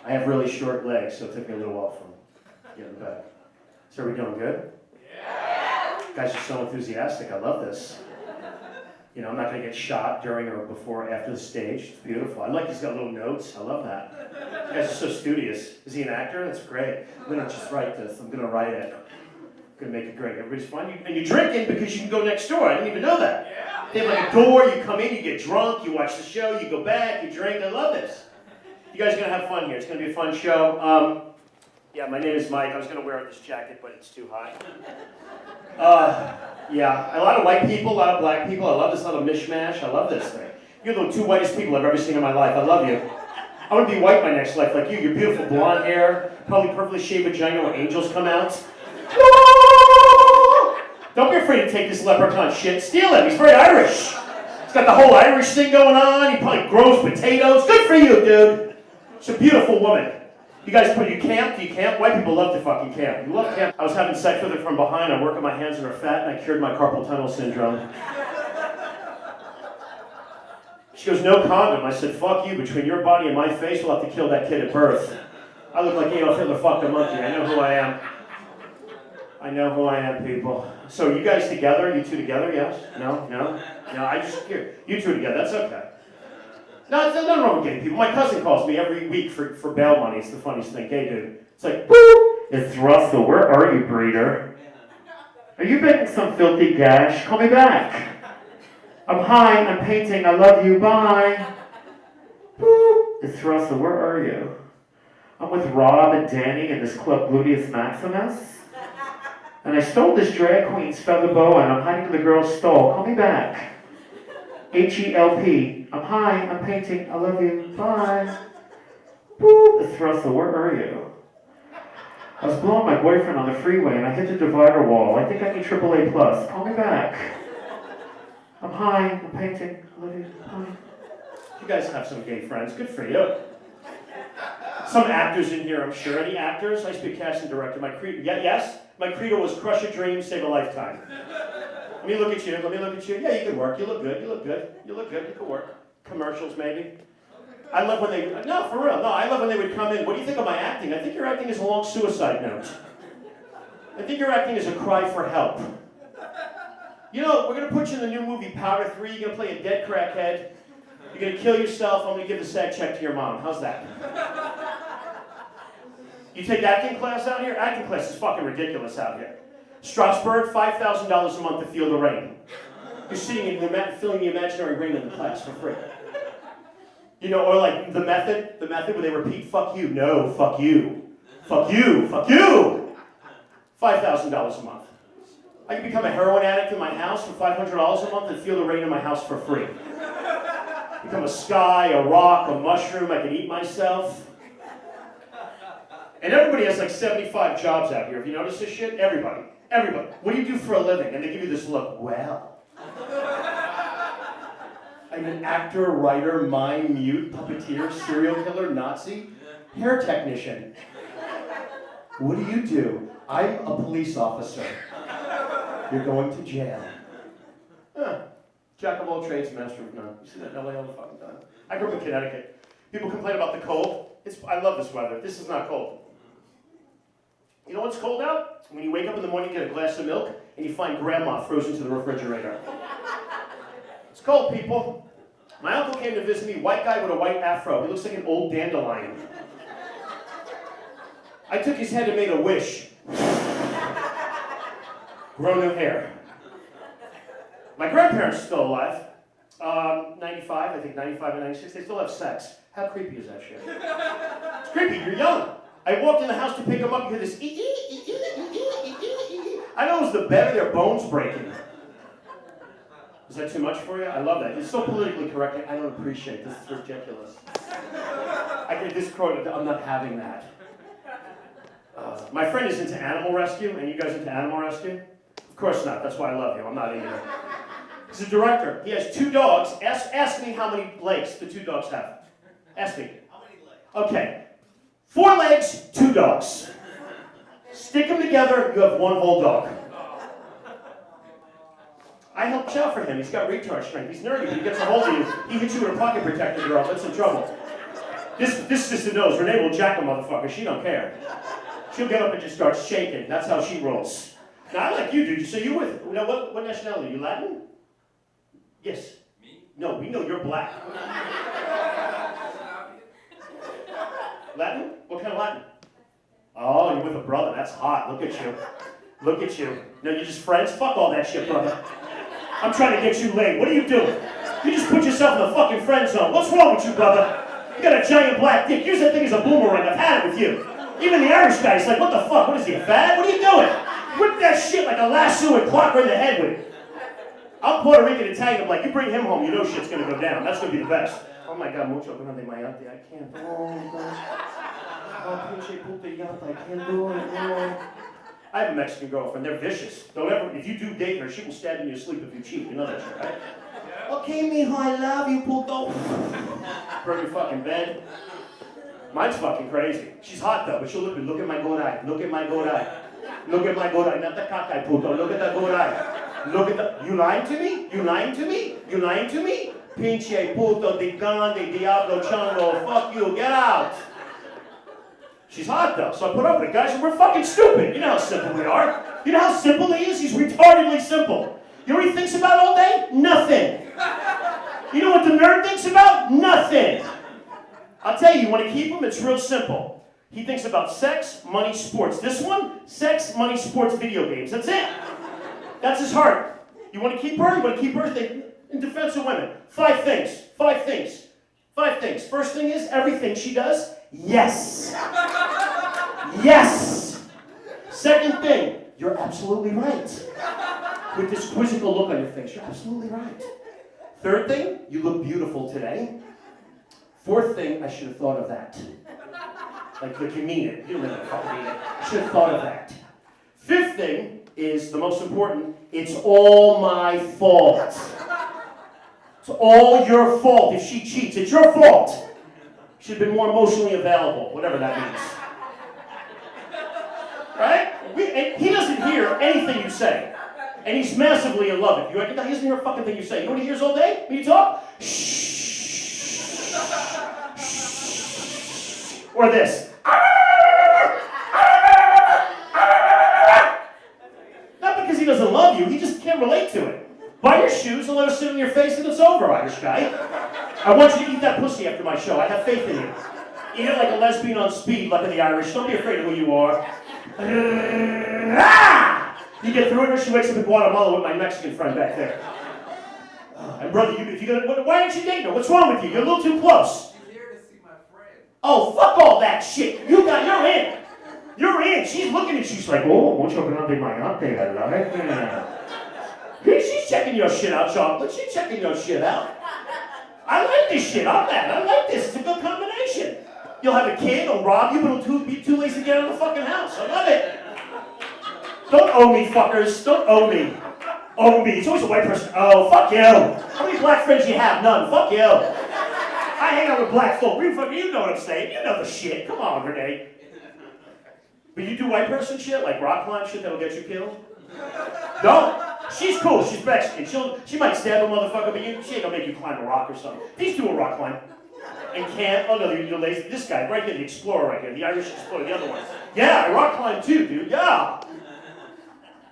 I have really short legs, so it took me a little while from getting back. So are we doing good? Yeah! You guys are so enthusiastic. I love this. You know, I'm not going to get shot during or before or after the stage. It's beautiful. I like he's got little notes. I love that. You guys are so studious. Is he an actor? That's great. I'm going to just write this. I'm going to write it. I'm going to make it great. Everybody's fun. And you're drinking because you can go next door. I didn't even know that. Yeah. They have like a door. You come in, you get drunk, you watch the show, you go back, you drink. I love this. You guys are going to have fun here. It's going to be a fun show. Yeah, my name is Mike. I was going to wear this jacket, but it's too high. Yeah, a lot of white people, a lot of black people. I love this little mishmash. I love this thing. You're the two whitest people I've ever seen in my life. I love you. I want to be white my next life like you. Your beautiful blonde hair, probably perfectly shaved vagina where angels come out. Don't be afraid to take this leprechaun shit. Steal him. He's very Irish. He's got the whole Irish thing going on. He probably grows potatoes. Good for you, dude. She's a beautiful woman. You guys, do you camp? Do you camp? White people love to fucking camp. You love camp. I was having sex with her from behind. I work on my hands and her fat, and I cured my carpal tunnel syndrome. She goes, no condom. I said, fuck you. Between your body and my face, we'll have to kill that kid at birth. I look like Adolf Hitler fucked a monkey. I know who I am. I know who I am, people. So you guys together? You two together? Yes? No? No? No, I just, here. You two together. That's okay. No, there's nothing wrong with gay people. My cousin calls me every week for bail money. It's the funniest thing. Gay dude. It's like, boop! It's Russell. Where are you, breeder? Are you making some filthy gash? Call me back. I'm high. I'm painting. I love you. Bye. Boop! It's Russell. Where are you? I'm with Rob and Danny in this club Gluteus Maximus. And I stole this drag queen's feather boa and I'm hiding in the girl's stall. Call me back. H-E-L-P. I'm high, I'm painting, I love you, bye. Boop, it's Russell, where are you? I was blowing my boyfriend on the freeway and I hit the divider wall. I think I need AAA+. Call me back. I'm high, I'm painting, I love you, bye. You guys have some gay friends, good for you. Some actors in here, I'm sure. Any actors? I used to be a casting director. My credo, yes? My credo was crush a dream, save a lifetime. Let me look at you. Let me look at you. Yeah, you can work. You look good. You look good. You look good. You can work. Commercials, maybe. I love when they... No, for real. No, I love when they would come in. What do you think of my acting? I think your acting is a long suicide note. I think your acting is a cry for help. You know, we're going to put you in the new movie, Powder 3. You're going to play a dead crackhead. You're going to kill yourself. I'm going to give the SAG check to your mom. How's that? You take acting class out here? Acting class is fucking ridiculous out here. Strasbourg, $5,000 a month to feel the rain. You're sitting in feeling the imaginary rain in the class for free. You know, or like the method where they repeat, fuck you, no, fuck you, fuck you, fuck you. $5,000 a month. I can become a heroin addict in my house for $500 a month and feel the rain in my house for free. Become a sky, a rock, a mushroom, I can eat myself. And everybody has like 75 jobs out here. Have you noticed this shit? Everybody. Everybody. What do you do for a living? And they give you this look. Well, I'm an actor, writer, mime, mute, puppeteer, serial killer, Nazi, hair technician. What do? I'm a police officer. You're going to jail. Huh. Jack of all trades, master of none. You see that in LA all the fucking time. I grew up in Connecticut. People complain about the cold. I love this weather. This is not cold. You know what's cold out? When you wake up in the morning, get a glass of milk, and you find grandma frozen to the refrigerator. It's cold, people. My uncle came to visit me, white guy with a white afro. He looks like an old dandelion. I took his head and made a wish. Grow new hair. My grandparents are still alive. 95, I think 95 and 96. They still have sex. How creepy is that shit? It's creepy, you're young. I walked in the house to pick them up, you hear this I know it was the bed of their bones breaking. Is that too much for you? I love that. It's so politically correct. I don't appreciate this. It's ridiculous. I get this quote, I'm not having that. My friend is into animal rescue, and you guys into animal rescue? Of course not. That's why I love you. I'm not into it. He's a director. He has 2 dogs. Ask me how many legs the 2 dogs have. Ask me. How many legs? Okay. 4 legs, 2 dogs. Stick them together, you have one whole dog. I helped out for him. He's got retard strength. He's nerdy, but he gets a hold of you. He hits you with a pocket protector, girl. That's in trouble. This sister knows. Renee will jack a motherfucker. She don't care. She'll get up and just start shaking. That's how she rolls. Now, I like you, dude. So you with, now what nationality? You Latin? Yes. Me? No, we know you're black. Latin? What kind of Latin? Oh, you're with a brother. That's hot. Look at you. Look at you. No, you're just friends? Fuck all that shit, brother. I'm trying to get you laid. What are you doing? You just put yourself in the fucking friend zone. What's wrong with you, brother? You got a giant black dick. Use that thing as a boomerang. I've had it with you. Even the Irish guy's like, what the fuck? What is he, a fad? What are you doing? Whip that shit like a lasso and clock her in the head with it. I'm Puerto Rican Italian. I'm like, you bring him home, you know shit's gonna go down. That's gonna be the best. Oh my God, mucho grande mayate. I can't. Oh my gosh. Oh, pinche puta yata. I can't do it. No. I have a Mexican girlfriend. They're vicious. Don't ever, if you do date her, she will stab you in your sleep if you cheat. You know that shit, right? Okay, mijo, I love you, puto. Burn your fucking bed. Mine's fucking crazy. She's hot though, but she'll look at my good eye. Look at my good eye. Look at my good eye. Not the cockeye, puto. Look at the good eye. Look at the. You lying to me? You lying to me? You lying to me? Pinche puto de grande diablo chango. Fuck you. Get out. She's hot though, so I put up with it, guys, and we're fucking stupid. You know how simple we are. You know how simple he is? He's retardedly simple. You know what he thinks about all day? Nothing. You know what the nerd thinks about? Nothing. I'll tell you, you want to keep him? It's real simple. He thinks about sex, money, sports. This one, sex, money, sports, video games. That's it. That's his heart. You want to keep her? You want to keep her in defense of women. 5 things. 5 things. 5 things. First thing is, everything she does, yes. Yes. Second thing, you're absolutely right. With this quizzical look on your face, you're absolutely right. Third thing, you look beautiful today. Fourth thing, I should have thought of that. Like you mean it. You don't really fucking mean it. I should have thought of that. Fifth thing is the most important. It's all my fault. It's all your fault if she cheats. It's your fault. Should have been more emotionally available, whatever that means. Right? And he doesn't hear anything you say. And he's massively in love. He doesn't hear a fucking thing you say. You know what he hears all day when you talk? Shh. Or this. Not because he doesn't love you, he just can't relate to it. Buy your shoes and let her sit on your face and it's over, Irish guy. I want you to eat that pussy after my show. I have faith in you. Eat it like a lesbian on speed, like the Irish. Don't be afraid of who you are. You get through it, or she wakes up in Guatemala with my Mexican friend back there. And brother, why aren't you dating her? What's wrong with you? You're a little too close. She's here to see my friend. Oh, fuck all that shit. You're in. You're in. She's looking at you. She's like, oh, mucho grande mayate, I love it. She's checking your shit out, chocolate. She's checking your shit out. I like this shit. I'm that. I like this. It's a good combination. You'll have a kid, he'll rob you, but he'll be too lazy to get out of the fucking house. I love it. Don't owe me, fuckers. Don't owe me. Owe me. It's always a white person. Oh, fuck you. How many black friends you have? None. Fuck you. I hang out with black folk. You know what I'm saying. You know the shit. Come on, Renee. But you do white person shit, like rock climb shit that'll get you killed? Don't. She's cool. She's Mexican. She might stab a motherfucker, but she ain't gonna make you climb a rock or something. These two will rock climb. And can't. Oh no, you're lazy. This guy right here, the explorer right here, the Irish explorer, the other one. Yeah, I rock climb too, dude. Yeah.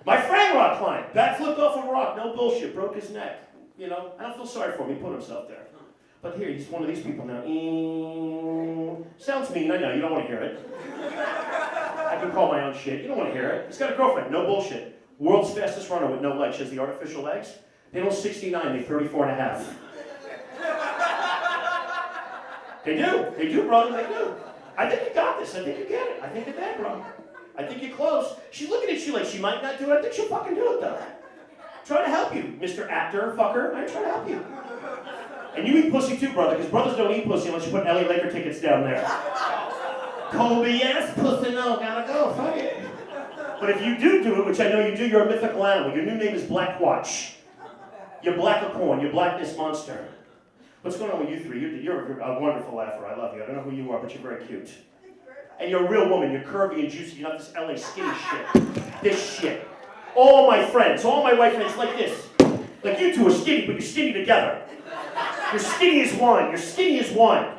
My friend rock climbed. Backflipped off a rock. No bullshit. Broke his neck. You know, I don't feel sorry for him. He put himself there. But here, he's one of these people now. Sounds mean. I know. You don't want to hear it. I can call my own shit. You don't want to hear it. He's got a girlfriend. No bullshit. World's fastest runner with no legs. She has the artificial legs. They don't 69. They're 34 and a half. They do. They do, brother. They do. I think you got this. I think you get it. I think you're there, bro. I think you're close. She's looking at you like she might not do it. I think she'll fucking do it, though. Trying to help you, Mr. Actor, fucker. I'm trying to help you. And you eat pussy too, brother, because brothers don't eat pussy unless you put LA Laker tickets down there. Kobe, yes, pussy, no, gotta go, fuck it. But if you do it, which I know you do, you're a mythical animal. Your new name is Black Watch. You're Blackacorn, you're Blackness Monster. What's going on with you three? You're a wonderful laugher. I love you. I don't know who you are, but you're very cute. Thank you very much. And you're a real woman, you're curvy and juicy, you're not this LA skinny shit. This shit. All my friends, all my white friends like this. Like you two are skinny, but you're skinny together. You're skinny as one, you're skinny as one.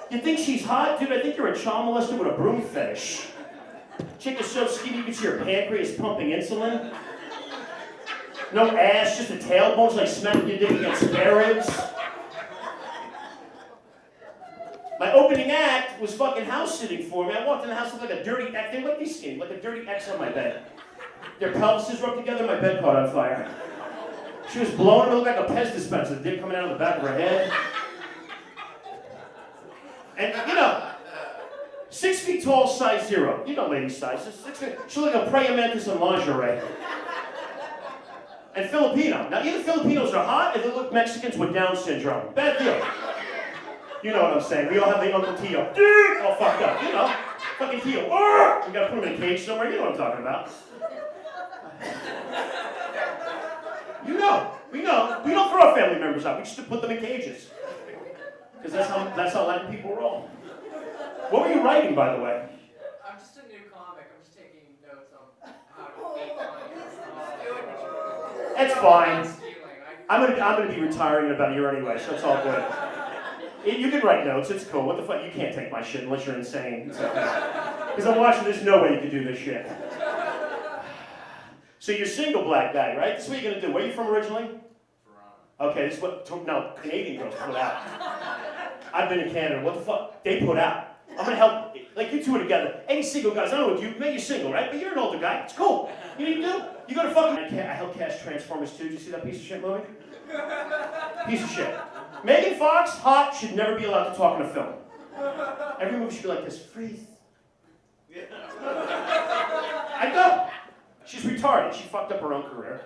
You think she's hot? Dude, I think you're a child molester with a broom fetish. Chick is so skinny you can see her pancreas pumping insulin. No ass, just a tailbone, like smacking your dick against spare ribs. My opening act was fucking house sitting for me. I walked in the house with like a dirty X. They look these skinny, like a dirty X on my bed. Their pelvises rubbed together, my bed caught on fire. She was blowing, it looked like a Pez dispenser, the dick coming out of the back of her head. And, you know, 6 feet tall, size 0. You know lady sizes. 6 feet. She looked like a praying mantis in lingerie. And Filipino. Now, either Filipinos are hot, or they look Mexicans with Down syndrome. Bad deal. You know what I'm saying. We all have the Uncle Tio. All fucked up. You know. Fucking Tio. We gotta put him in a cage somewhere. You know what I'm talking about. You know. We know. We don't throw our family members out. We just put them in cages. Because that's how Latin people roll. What were you writing, by the way? I'm just a new comic. I'm just taking notes on how to make money. That's fine. I'm gonna be retiring in about a year anyway, so it's all good. You can write notes. It's cool. What the fuck? You can't take my shit unless you're insane. Because I'm watching. There's no way you can do this shit. So you're single, black guy, right? This is what you're gonna do. Where are you from originally? Toronto. Okay, this is what Canadian girls put out. I've been in Canada. What the fuck? They put out. I'm gonna help. Like you two are together. Any single guys? I don't know what you. Maybe you're single, right? But you're an older guy. It's cool. You know what you do? You go to fucking. I helped cast Transformers 2. Did you see that piece of shit movie? Piece of shit. Megan Fox, hot, should never be allowed to talk in a film. Every movie should be like this. Freeze. I go. She's retarded. She fucked up her own career.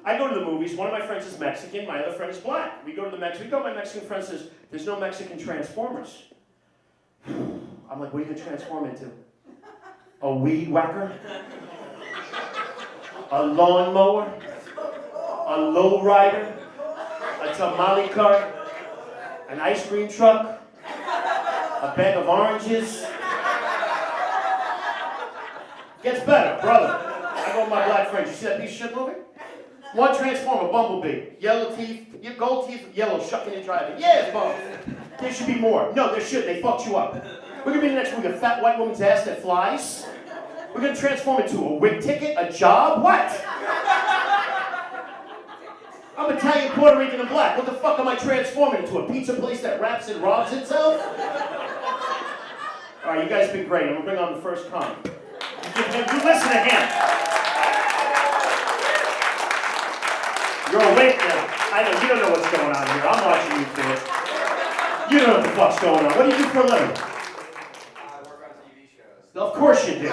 I go to the movies. One of my friends is Mexican. My other friend is black. We go to the Mexican. My Mexican friend says, "There's no Mexican Transformers." I'm like, what are you gonna transform into? A weed whacker? A lawnmower? A lowrider? A tamale cart? An ice cream truck? A bag of oranges? Gets better, brother. I go with my black friends. You see that piece of shit movie? One transformer, bumblebee. Yellow teeth, gold teeth, yellow, shucking and driving. Yeah, both. There should be more. No, there should. They fucked you up. We're gonna be the next movie, a fat white woman's ass that flies. We're gonna transform it to a wig ticket, a job, what? I'm Italian, Puerto Rican, and black. What the fuck am I transforming into? A pizza place that raps and robs itself? All right, you guys been great. I'm gonna bring on the first comic. You listen to him. You're awake now. I know, you don't know what's going on here. I'm watching you for it. You don't know what the fuck's going on. What do you do for a living? I work on TV shows. Of course you do.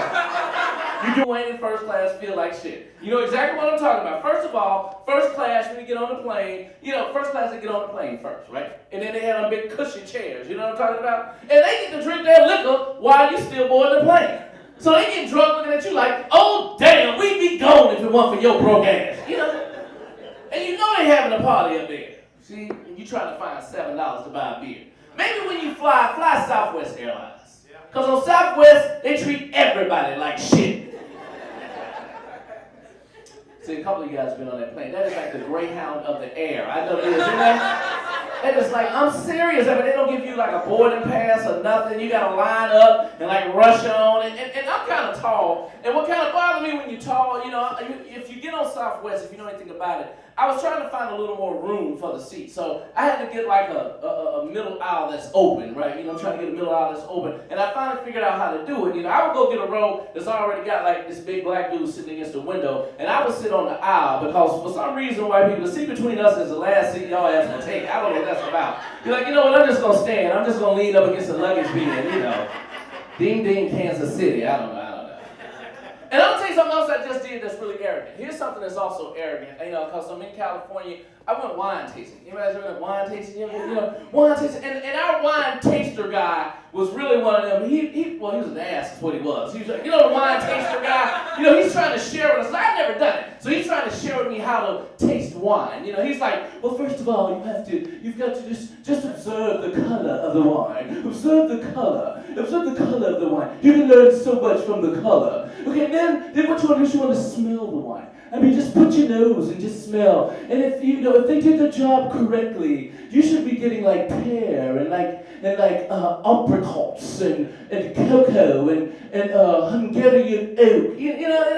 You do Wayne in first class feel like shit. You know exactly what I'm talking about. First of all, first class, when you get on the plane, first class, they get on the plane first, right? And then they have them big cushy chairs, you know what I'm talking about? And they get to drink their liquor while you still board the plane. So they get drunk looking at you like, oh damn, we'd be gone if it weren't for your broke ass, And you know they having a party up there. See, and you trying to find $7 to buy a beer. Maybe when you fly Southwest Airlines. Because on Southwest, they treat everybody like shit. See, a couple of you guys have been on that plane. That is like the Greyhound of the air. I know it is, isn't that? And it's like, I'm serious. I mean, they don't give you like a boarding pass or nothing. You got to line up and like rush on. And I'm kind of tall. And what kind of bothers me when you're tall, if you get on Southwest, if you know anything about it, I was trying to find a little more room for the seat. So I had to get like a middle aisle that's open, right? I'm trying to get a middle aisle that's open. And I finally figured out how to do it. I would go get a row that's already got like this big black dude sitting against the window. And I would sit on the aisle because for some reason white people, the seat between us is the last seat y'all ask to take. I don't know what that's about. You're like, you know what, I'm just going to stand. I'm just going to lean up against the luggage bin, Ding, ding, Kansas City. I don't know. And I'm going to tell you something else I just did that's really arrogant. Here's something that's also arrogant, because I'm in California. I went wine tasting. You guys ever went wine tasting? Wine tasting. And our wine taster guy was really one of them. He was an ass, is what he was. He was like, the wine taster guy, he's trying to share with us. I never done it. So he's trying to share with me how to taste wine. You know, he's like, well, first of all, you've got to just observe the color of the wine. Observe the color of the wine. You can learn so much from the color. Okay, then what you want to do is you want to smell the wine. I mean, just put your nose and just smell. And if they did their job correctly, you should be getting like pear and apricots and cocoa and Hungarian oak. You know.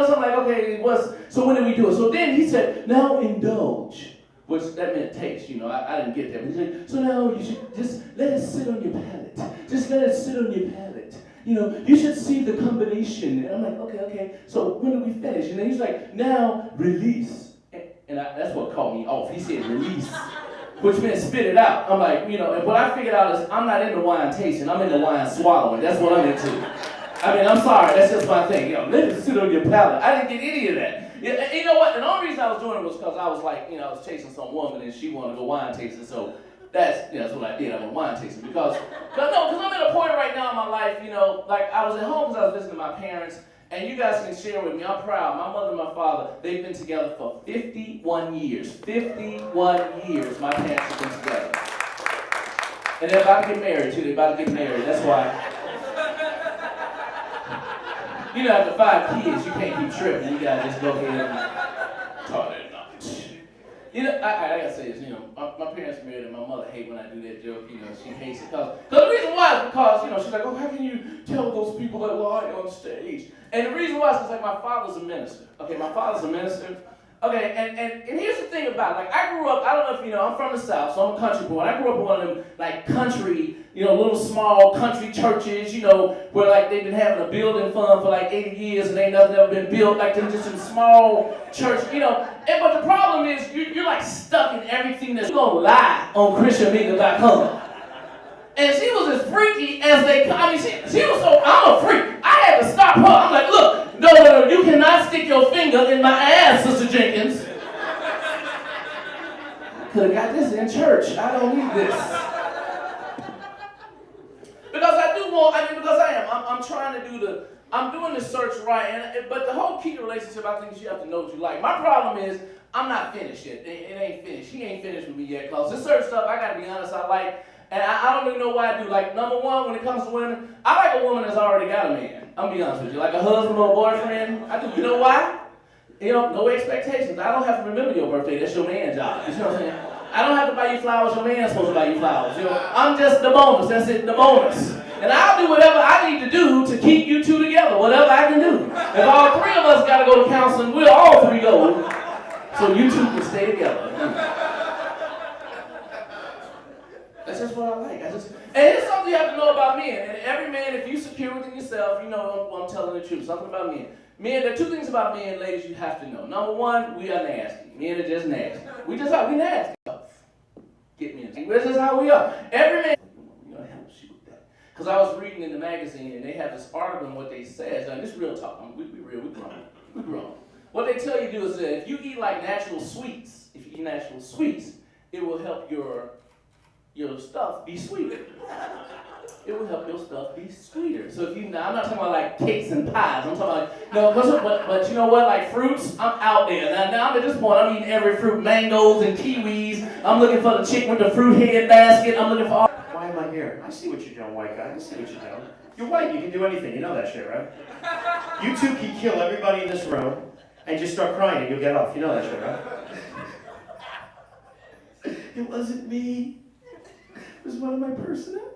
So I'm like, okay, so when do we do it? So then he said, now indulge. Which that meant taste, you know, I didn't get that. But he said, so now you should just let it sit on your palate. Just let it sit on your palate. You know, you should see the combination. And I'm like, okay. So when do we finish? And then he's like, now release. And that's what caught me off. He said release, which meant spit it out. I'm like, you know, and what I figured out is I'm not into wine tasting. I'm into wine swallowing. That's what I'm into. I mean, I'm sorry. That's just my thing. You know, let it sit on your palate. I didn't get any of that. Yeah, you know what? And the only reason I was doing it was because I was like, you know, I was chasing some woman and she wanted to go wine tasting. So that's what I did. I went wine tasting because I'm at a point right now in my life, you know, like I was at home because I was visiting my parents, and you guys can share with me. I'm proud. My mother and my father, they've been together for 51 years. 51 years my parents have been together. And they're about to get married too. They're about to get married. That's why. You know, after 5 kids, you can't keep tripping. You gotta just go ahead and talk that knowledge. You know, I gotta say this, you know, my parents are married and my mother hates when I do that joke, you know, she hates it. Because the reason why is because, you know, she's like, oh, how can you tell those people that lie on stage? And the reason why is because, like, my father's a minister. Okay, my father's a minister. Okay, and here's the thing about it. Like, I grew up, I don't know if you know, I'm from the South, so I'm a country boy. I grew up in one of them, like, country, you know, little small country churches, you know, where, like, they've been having a building fund for, like, 80 years and ain't nothing ever been built. Like, they're just some small church, you know. But the problem is, you're like, stuck in everything that's gonna lie on ChristianMedia.com. And she was as freaky as they come. I mean, she was so, I'm a freak. I had to stop her. I'm like, look, no, you cannot stick your finger in my ass, Sister Jenkins. Could have got this in church. I don't need this. Because I am. I'm trying to I'm doing the search right, but the whole key to relationship, I think, is you have to know what you like. My problem is, I'm not finished yet. It ain't finished. He ain't finished with me yet, because this certain stuff, I gotta be honest, I like. And I don't really know why I do. Like, number one, when it comes to women, I like a woman that's already got a man. I'm gonna be honest with you. Like a husband or a boyfriend, I do. You know why? You know, no expectations. I don't have to remember your birthday. That's your man's job. You know what I'm saying? I don't have to buy you flowers. Your man's supposed to buy you flowers. You know, I'm just the bonus. That's it, the bonus. And I'll do whatever I need to do to keep you two together, whatever I can do. If all three of us gotta go to counseling, we'll all three go. So you two can stay together. That's just what I like. And it's something you have to know about men. And every man, if you're secure within yourself, you know I'm telling the truth. Something about men. Men, there are two things about men, ladies, you have to know. Number one, we are nasty. Men are just nasty. We nasty. Get me in. This is how we are. Every man, you know, help you with that. Because I was reading in the magazine and they have this article and what they said. Now, this is real talk. We real. We grown. What they tell you to do is that if you eat like natural sweets, it will help your stuff be sweeter. It will help your stuff be sweeter. So if now I'm not talking about like cakes and pies. I'm talking about but you know what? Like fruits, I'm out there. Now I'm at this point. I'm eating every fruit, mangoes and kiwis. I'm looking for the chick with the fruit head basket. I'm looking for all. Why am I here? I see what you're doing, white guy. I see what you're doing. You're white. You can do anything. You know that shit, right? You two can kill everybody in this room and just start crying and you'll get off. You know that shit, right? It wasn't me. It was one of my personalities.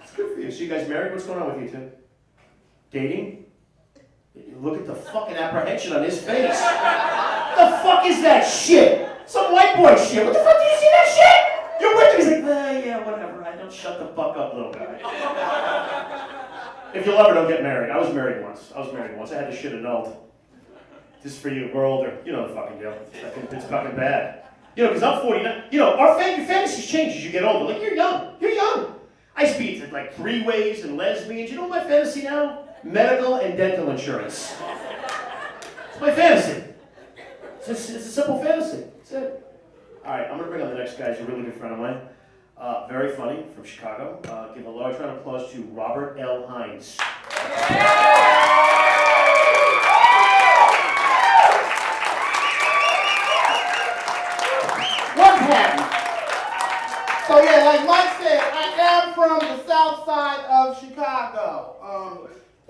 It's good for you. So you guys married? What's going on with you two? Dating? Look at the fucking apprehension on his face. What the fuck is that shit? Some white boy shit. What the fuck do you see that shit? You're with him. He's like, yeah, whatever. I don't shut the fuck up, little guy. If you love her, don't get married. I was married once. I had this shit annulled. Just for you. We're older. You know the fucking deal. It's fucking bad. You know, because I'm 49. You know, your fantasies change as you get older. Like, you're young. I used to be into, like, three-ways and lesbians. You know what my fantasy now? Medical and dental insurance. It's my fantasy. It's a simple fantasy. That's it. All right, I'm going to bring on the next guy. He's a really good friend of mine. Very funny, from Chicago. Give a large round of applause to Robert L. Hines.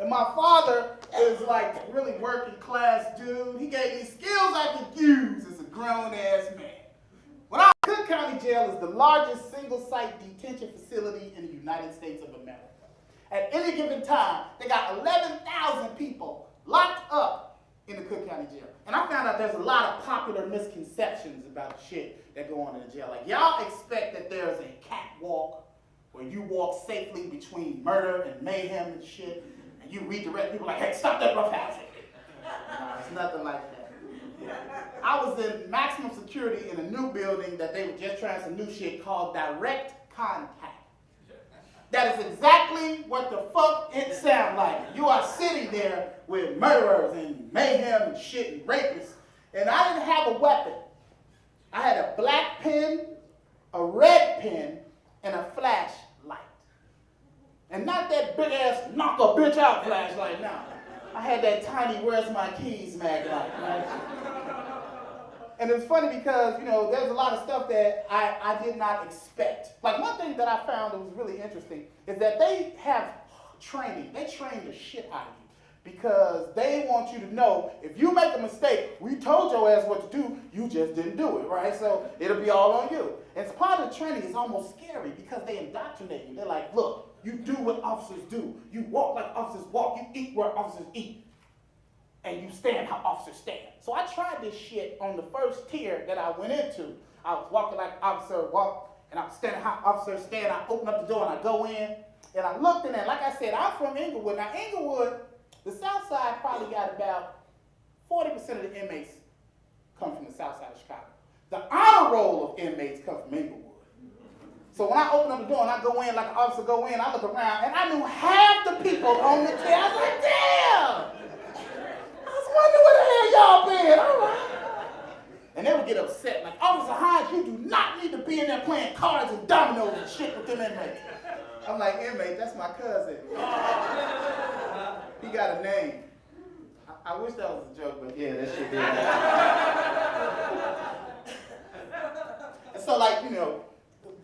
my father is like really working class dude. He gave me skills I could use as a grown ass man. Cook County Jail is the largest single-site detention facility in the United States of America. At any given time, they got 11,000 people locked up in the Cook County Jail. And I found out there's a lot of popular misconceptions about shit that go on in the jail. Like, y'all expect that there's a catwalk where you walk safely between murder and mayhem and shit, and you redirect people like, hey, stop that roughhousing. No, it's nothing like that. I was in maximum security in a new building that they were just trying some new shit called direct contact. That is exactly what the fuck it sounds like. You are sitting there with murderers and mayhem and shit and rapists. And I didn't have a weapon. I had a black pen, a red pen, and a flashlight. And not that big ass knock a bitch out flashlight, no. I had that tiny where's my keys mag light, right? And it was funny because, you know, there's a lot of stuff that I did not expect. Like, one thing that I found that was really interesting is that they have training. They train the shit out of you because they want you to know if you make a mistake, we told your ass what to do, you just didn't do it, right? So it'll be all on you. And part of the training is almost scary because they indoctrinate you. They're like, look, you do what officers do. You walk like officers walk. You eat where officers eat. And you stand how officers stand. So I tried this shit on the first tier that I went into. I was walking like officer walk, and I was standing how officers stand. I open up the door and I go in, and I looked in there. Like I said, I'm from Inglewood. Now Inglewood, the South Side probably got about 40% of the inmates come from the South Side of Chicago. The honor roll of inmates come from Inglewood. So when I open up the door and I go in like an officer go in, I look around, and I knew half the people on the tier. I was like, damn! I wonder where the hell y'all been, all right. And they would get upset, like, Officer Hines, you do not need to be in there playing cards and dominoes and shit with them inmates. I'm like, inmate, that's my cousin. He got a name. I wish that was a joke, but yeah, that shit did. And so, like, you know,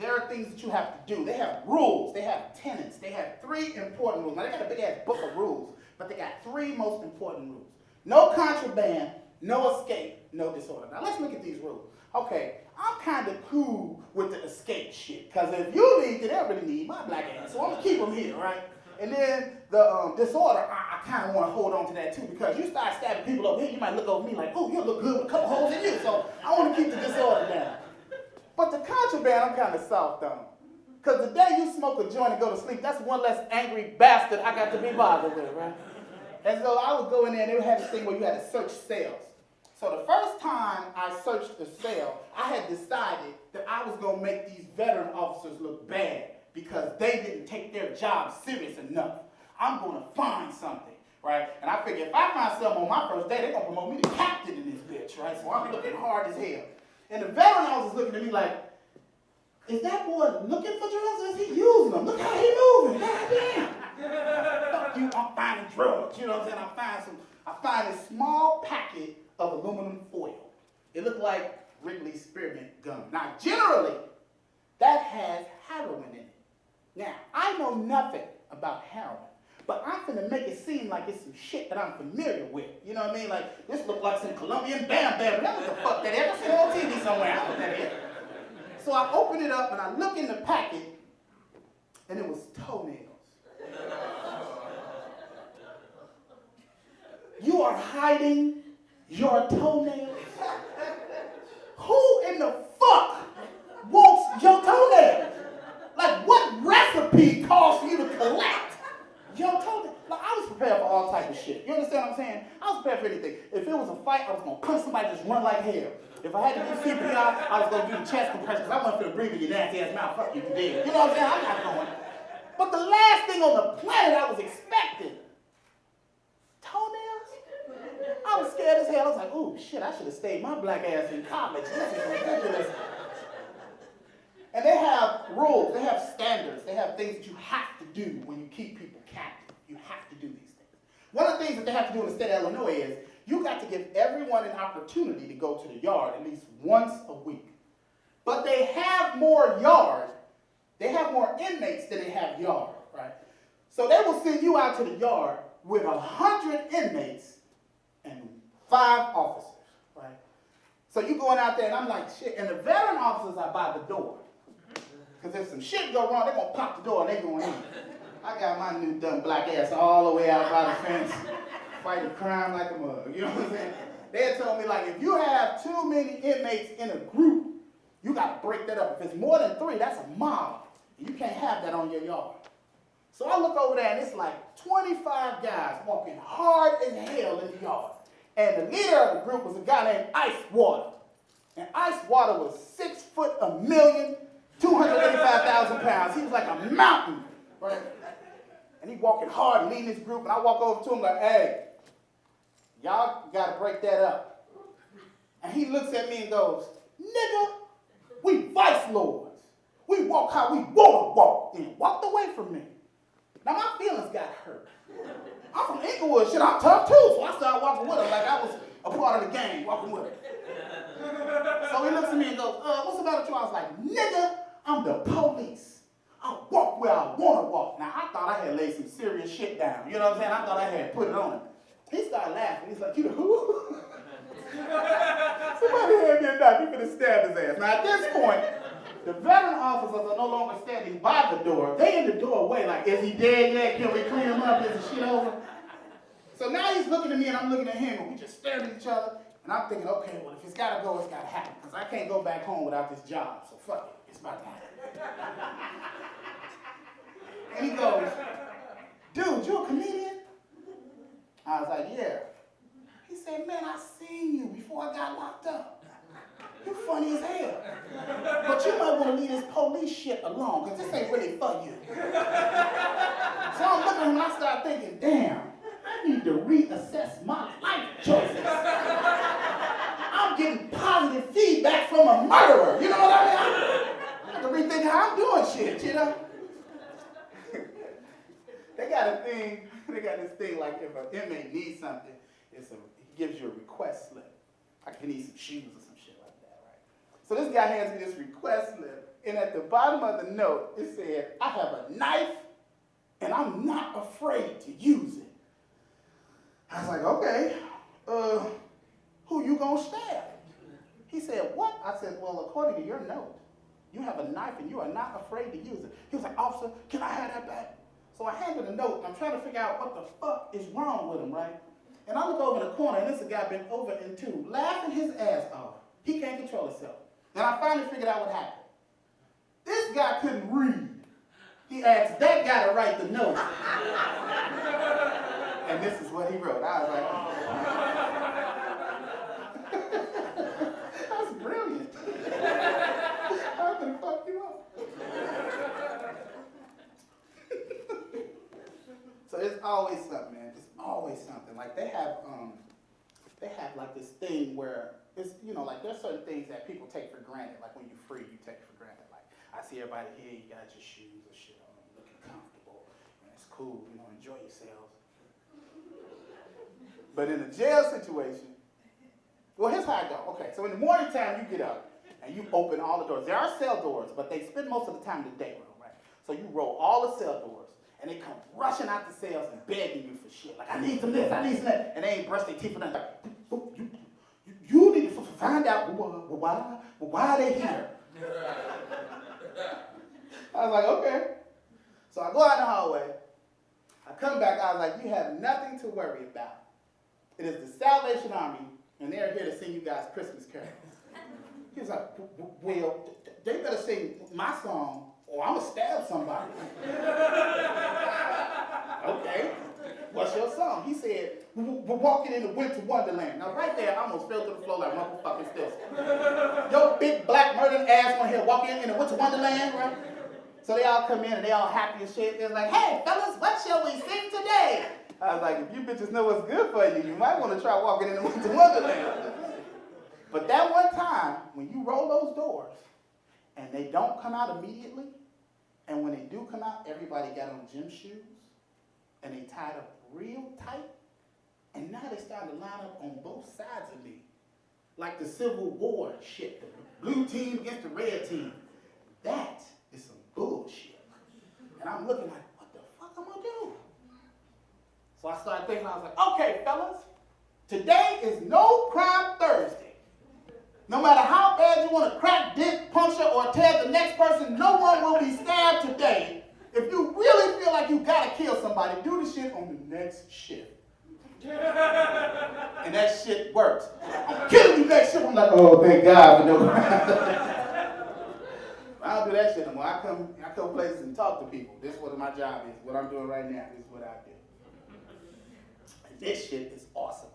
there are things that you have to do. They have rules, they have tenets, they have 3 important rules. Now, they got a big ass book of rules, but they got 3 most important rules. No contraband, no escape, no disorder. Now let's look at these rules. Okay, I'm kind of cool with the escape shit, because if you leave, then they don't really need my black ass, so I'm going to keep them here, right? And then the disorder, I kind of want to hold on to that too, because you start stabbing people over here, you might look over me like, oh, you look good with a couple holes in you, so I want to keep the disorder down. But the contraband, I'm kind of soft on. Because the day you smoke a joint and go to sleep, that's one less angry bastard I got to be bothered with, right? And so I would go in there and they would have this thing where you had to search cells. So the first time I searched the cell, I had decided that I was going to make these veteran officers look bad because they didn't take their job serious enough. I'm going to find something, right? And I figured if I find something on my first day, they're going to promote me to captain in this bitch, right? So I'm looking hard as hell. And the veteran officer's looking at me like, is that boy looking for drugs or is he using them? Look how he moving, goddamn. Fuck you, I'm finding drugs. You know what I'm saying? I find a small packet of aluminum foil. It looked like Wrigley's spearmint gum. Now, generally, that has heroin in it. Now, I know nothing about heroin, but I'm finna make it seem like it's some shit that I'm familiar with. You know what I mean? Like, this look like some Colombian Bam Bam. That was the fuck that ever seen on TV somewhere. I put that in. So I open it up and I look in the packet, and it was toenails. You are hiding your toenails? Who in the fuck wants your toenails? Like, what recipe calls for you to collect your toenails? Like, I was prepared for all type of shit. You understand what I'm saying? I was prepared for anything. If it was a fight, I was gonna punch somebody just run like hell. If I had to do CPR, I was gonna do the chest compression because I wasn't finna breathe in your nasty ass mouth. Fuck you, you dead. You know what I'm saying? I'm not going. But the last thing on the planet I was expecting, toenails? I was scared as hell. I was like, ooh, shit, I should have stayed my black ass in college. This is ridiculous. And they have rules, they have standards, they have things that you have to do when you keep people captive. You have to do these things. One of the things that they have to do in the state of Illinois is you got to give everyone an opportunity to go to the yard at least once a week. But they have more yard, they have more inmates than they have yard, right? So they will send you out to the yard with 100 inmates and 5 officers, right? So you going out there, and I'm like, shit, and the veteran officers are by the door. Because if some shit go wrong, they're going to pop the door and they going in. I got my new dumb black ass all the way out by the fence, fighting crime like a mug, you know what I'm saying? They had told me, like, if you have too many inmates in a group, you got to break that up. If it's more than 3, that's a mob. And you can't have that on your yard. So I look over there, and it's like 25 guys walking hard as hell in the yard. And the leader of the group was a guy named Ice Water. And Ice Water was 6 foot, 1,285,000 pounds. He was like a mountain, right? And he walking hard and leading this group, and I walk over to him like, hey, y'all got to break that up. And he looks at me and goes, nigga, we vice lords. We walk how we want to walk. And walked away from me. Now my feelings got hurt. I'm from Inglewood, shit, I'm tough too. So I started walking with him like I was a part of the gang, walking with him. So he looks at me and goes, what's the matter with you? I was like, nigga, I'm the police. I walk where I want to walk. Now, I thought I had laid some serious shit down. You know what I'm saying? I thought I had put it on him. He started laughing. He's like, you the who? Somebody hand me a knife. You finna stab his ass. Now, at this point, the veteran officers are no longer standing by the door. They in the doorway like, is he dead yet? Can we clean him up? Is the shit over? So now he's looking at me and I'm looking at him and we just staring at each other. And I'm thinking, okay, well, if it's got to go, it's got to happen. Because I can't go back home without this job. So fuck it. It's about to happen. And he goes, dude, you a comedian? I was like, yeah. He said, man, I seen you before I got locked up. You funny as hell. But you might want to leave this police shit alone, because this ain't really for you. So I'm looking at him and I start thinking, damn, I need to reassess my life choices. I'm getting positive feedback from a murderer. You know what I mean? I have to rethink how I'm doing shit, you know? They got this thing like if an inmate needs something, it gives you a request slip. Like he needs some shoes or some shit like that, right? So this guy hands me this request slip, and at the bottom of the note, it said, I have a knife, and I'm not afraid to use it. I was like, okay, who you gonna stab? He said, what? I said, well, according to your note, you have a knife and you are not afraid to use it. He was like, officer, can I have that back? So I handed a note, and I'm trying to figure out what the fuck is wrong with him, right? And I look over in the corner, and this is a guy bent over in two, laughing his ass off. He can't control himself. And I finally figured out what happened. This guy couldn't read. He asked that guy to write the note. And this is what he wrote. I was like, that's brilliant. I'm gonna fuck you up. So it's always something, man. It's always something. Like they have like this thing where it's, you know, like there's certain things that people take for granted. Like when you're free, you take it for granted. Like I see everybody here, you got your shoes or shit on, looking comfortable, and it's cool, you know, enjoy yourselves. But in a jail situation, well, here's how I go. Okay, so in the morning time, you get up and you open all the doors. There are cell doors, but they spend most of the time in the day room, right? So you roll all the cell doors, and they come rushing out the cells and begging you for shit. Like, I need some this, I need some that. And they ain't brush their teeth or nothing. Like, you need to find out why are they here? I was like, okay. So I go out in the hallway. I come back, I was like, you have nothing to worry about. It is the Salvation Army, and they're here to sing you guys Christmas carols. He was like, well, they better sing my song, or I'm going to stab somebody. Okay, what's your song? He said, we're walking in the winter wonderland. Now right there, I almost fell to the floor like Uncle fucking Stilson. Your big black murdering ass on here walking in the winter wonderland, right? So they all come in and they all happy and shit. They're like, hey, fellas, what shall we sing today? I was like, if you bitches know what's good for you, you might want to try walking in the winter wonderland. But that one time, when you roll those doors, and they don't come out immediately, and when they do come out, everybody got on gym shoes, and they tied up real tight, and now they starting to line up on both sides of me. Like the Civil War shit, the blue team against the red team. That is some bullshit. And I'm looking like, what the fuck am I gonna do? So I started thinking, I was like, okay, fellas, today is no crime Thursday. No matter how bad you want to crack, dick, puncture, or tear the next person, no one will be stabbed today. If you really feel like you gotta kill somebody, do the shit on the next shift. And that shit works. I'm killing you next shift. I'm like, oh, thank God for no crime. I don't do that shit no more. I come places and talk to people. This is what my job is. What I'm doing right now. This is what I do. And this shit is awesome.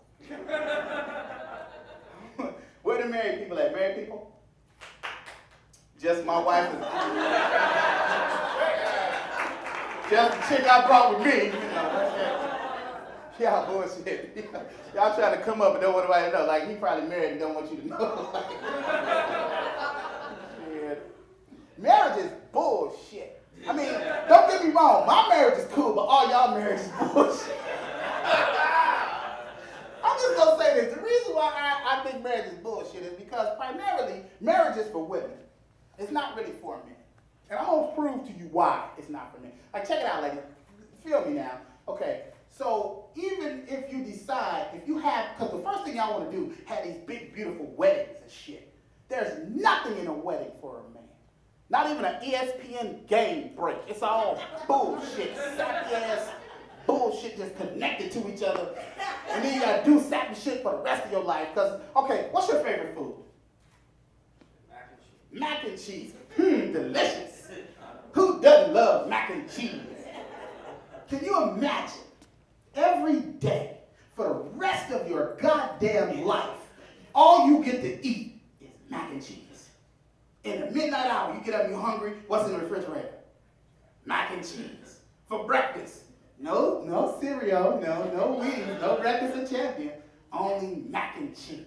Where the married people at? Married people? Just my wife is. Just the chick I brought with me. You know. Y'all bullshit. Y'all trying to come up and don't want nobody to know. Like, he probably married and don't want you to know. Shit. Marriage is bullshit. I mean, don't get me wrong. My marriage is cool, but all y'all marriage is bullshit. I'm just going to say this. The reason why I think marriage is bullshit is because primarily, marriage is for women. It's not really for men. And I'm going to prove to you why it's not for men. Like, check it out, ladies. Feel me now. Okay. So even if you decide, if you have, because the first thing y'all want to do, have these big, beautiful weddings and shit. There's nothing in a wedding for a man. Not even an ESPN game break. It's all bullshit. Sappy ass bullshit just connected to each other. And then you got to do sappy shit for the rest of your life. Because, okay, what's your favorite food? Mac and cheese. Delicious. Who doesn't love mac and cheese? Can you imagine? Every day, for the rest of your goddamn life, all you get to eat is mac and cheese. In the midnight hour, you get up, you're hungry, what's in the refrigerator? Mac and cheese. For breakfast, no cereal, no Wheaties, no breakfast and champion, only mac and cheese.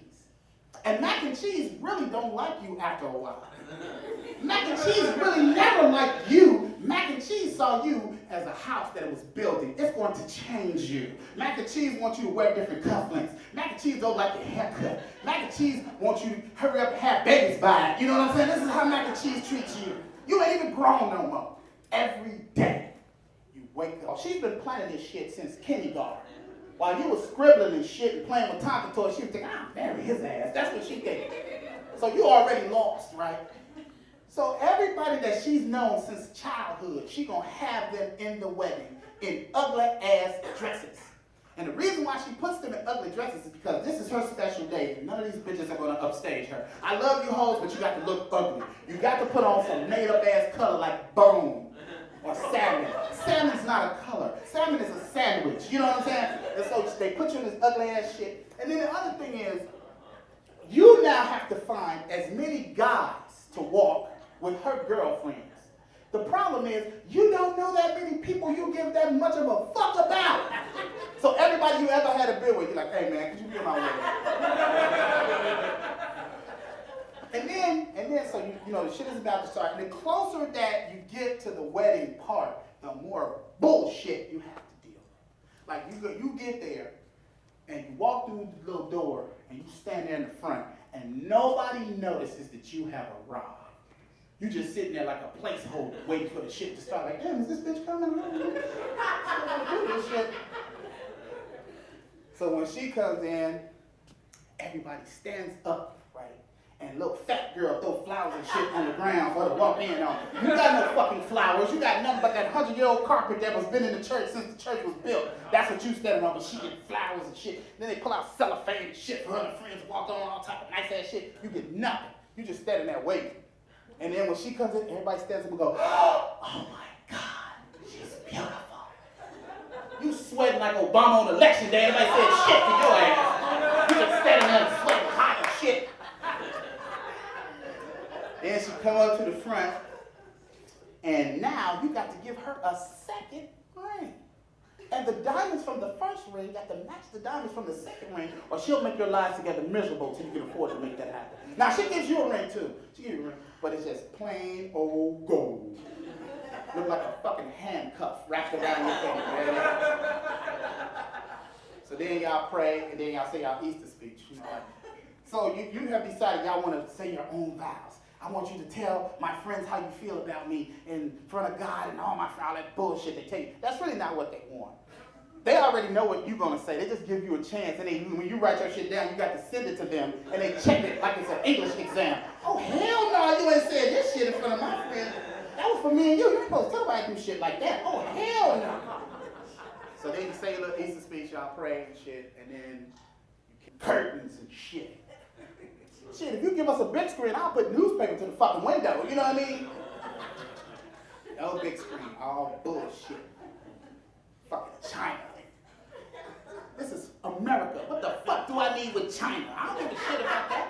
And mac and cheese really don't like you after a while. Mac and cheese really never liked you. Mac and cheese saw you as a house that it was building. It's going to change you. Mac and cheese wants you to wear different cufflinks. Mac and cheese don't like your haircut. Mac and cheese wants you to hurry up and have babies by it. You know what I'm saying? This is how mac and cheese treats you. You ain't even grown no more. Every day you wake up. She's been planning this shit since kindergarten. While you were scribbling and shit and playing with Tonka toys, she was thinking, I'll marry his ass. That's what she thinking. So you already lost, right? So everybody that she's known since childhood, she gonna have them in the wedding in ugly ass dresses. And the reason why she puts them in ugly dresses is because this is her special day and none of these bitches are gonna upstage her. I love you hoes, but you got to look ugly. You got to put on some made up ass color like bone or salmon. Salmon's not a color. Salmon is a sandwich. You know what I'm saying? And so they put you in this ugly ass shit. And then the other thing is, you now have to find as many guys to walk with her girlfriends. The problem is, you don't know that many people you give that much of a fuck about. So everybody you ever had a bill with, you're like, hey man, could you be in my wedding? and then so you know the shit is about to start. And the closer that you get to the wedding part, the more bullshit you have to deal with. Like you get there and you walk through the little door and you stand there in the front and nobody notices that you have arrived. You just sitting there like a placeholder waiting for the shit to start. Like, damn, is this bitch coming? I don't do this shit. So when she comes in, everybody stands up, right? And little fat girl throw flowers and shit on the ground for her to walk in on. You got no fucking flowers. You got nothing but that 100-year-old carpet that was been in the church since the church was built. That's what you standing on, but she get flowers and shit. Then they pull out cellophane and shit for her and her friends to walk on all type of nice ass shit. You get nothing. You just standing there waiting. And then when she comes in, everybody stands up and goes, oh my God, she's beautiful. You sweating like Obama on election day. Everybody said shit to your ass. You just standing there and sweating hot and shit. Then she come up to the front, and now you got to give her a second ring. And the diamonds from the first ring got to match the diamonds from the second ring, or she'll make your lives together miserable till you can afford to make that happen. Now, she gives you a ring, too. She gives you a ring, but it's just plain old gold. Look like a fucking handcuff wrapped around your finger. Right? So then y'all pray, and then y'all say y'all Easter speech. You know, like, so you have decided y'all want to say your own vows. I want you to tell my friends how you feel about me in front of God and all my friends, all that bullshit they tell you. That's really not what they want. They already know what you're gonna say. They just give you a chance, and when you write your shit down, you got to send it to them, and they check it like it's an English exam. Oh hell no, you ain't said this shit in front of my friend. That was for me and you. You ain't supposed to tell nobody do shit like that. Oh hell no. So they can say a little Easter speech, y'all pray and shit, and then curtains and shit. Shit, if you give us a big screen, I'll put newspaper to the fucking window. You know what I mean? No big screen, all bullshit. Fucking China. This is America. What the fuck do I need with China? I don't give a shit about that.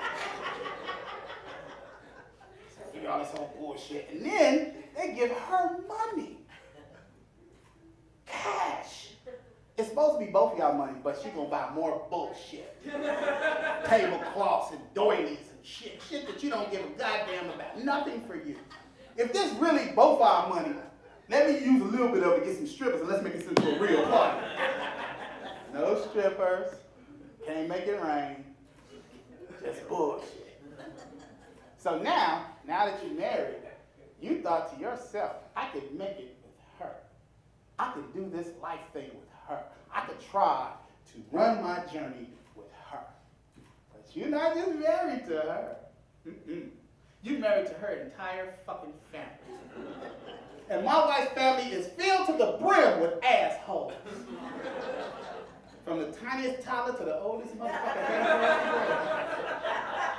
So give you all this whole bullshit. And then they give her money. Cash. It's supposed to be both of y'all money, but she gonna buy more bullshit. Tablecloths and doilies and shit. Shit that you don't give a goddamn about. Nothing for you. If this really both our money, let me use a little bit of it, get some strippers, and let's make this into a real party. No strippers. Can't make it rain. Just bullshit. So now that you're married, you thought to yourself, I could make it with her. I could do this life thing with her. I could try to run my journey with her. But you're not just married to her. You're married to her entire fucking family. And my wife's family is filled to the brim with assholes. From the tiniest toddler to the oldest motherfucker.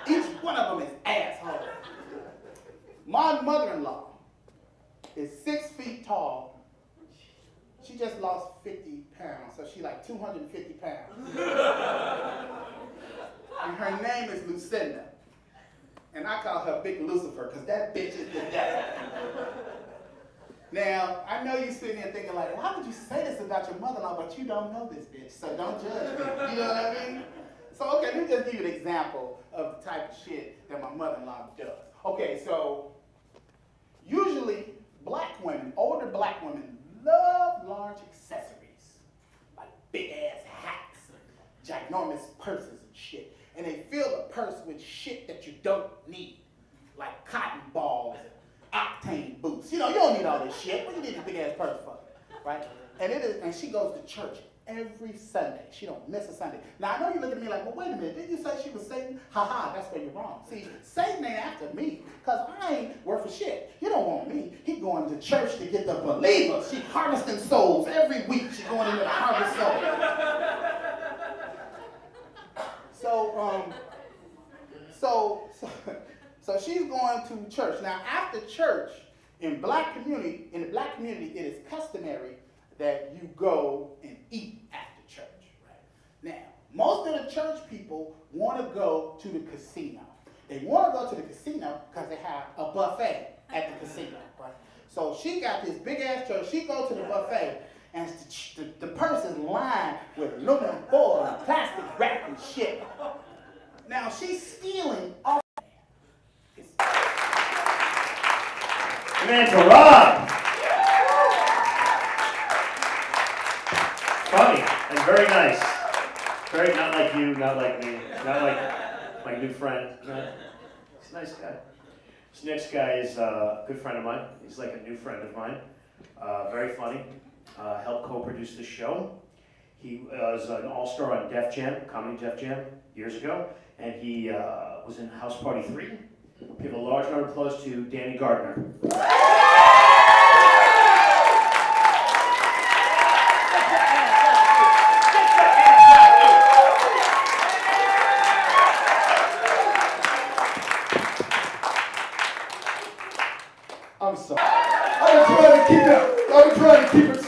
Each one of them is assholes. My mother-in-law is 6 feet tall. She just lost 50 pounds, so she like 250 pounds. And her name is Lucinda. And I call her Big Lucifer, because that bitch is the devil. Now, I know you're sitting there thinking like, why would you say this about your mother-in-law, but you don't know this bitch, so don't judge me. You know what I mean? So, okay, let me just give you an example of the type of shit that my mother-in-law does. Okay, so usually black women, older black women, love large accessories, like big-ass hats, ginormous purses and shit. And they fill the purse with shit that you don't need, like cotton balls and octane boots. You know, you don't need all this shit. What do you need a big-ass purse for, right? And she goes to church every Sunday. She don't miss a Sunday. Now, I know you're looking at me like, well, wait a minute. Didn't you say she was Satan? Ha-ha, that's where you're wrong. See, Satan ain't after me, because I ain't worth a shit. You don't want me. He going to church to get the believers. She harvesting souls every week. She going into the harvest souls. So she's going to church. Now, after church, in the black community, it is customary that you go and eat after church. Right? Now, most of the church people want to go to the casino. They want to go to the casino because they have a buffet at the casino. Right? So she got this big ass church. She goes to the buffet, and the purse is lined with aluminum foil and plastic wrap and shit. Now she's stealing off. Man, to Rob. Funny and very nice. Very not like you, not like me, not like my new friend. He's a nice guy. This next guy is a good friend of mine. He's like a new friend of mine. Very funny. Helped co-produce this show. He was an all-star on Def Jam, Comedy Def Jam, years ago, and he was in House Party 3. Give a large round of applause to Danny Gardner. I'm sorry. I've been trying to keep it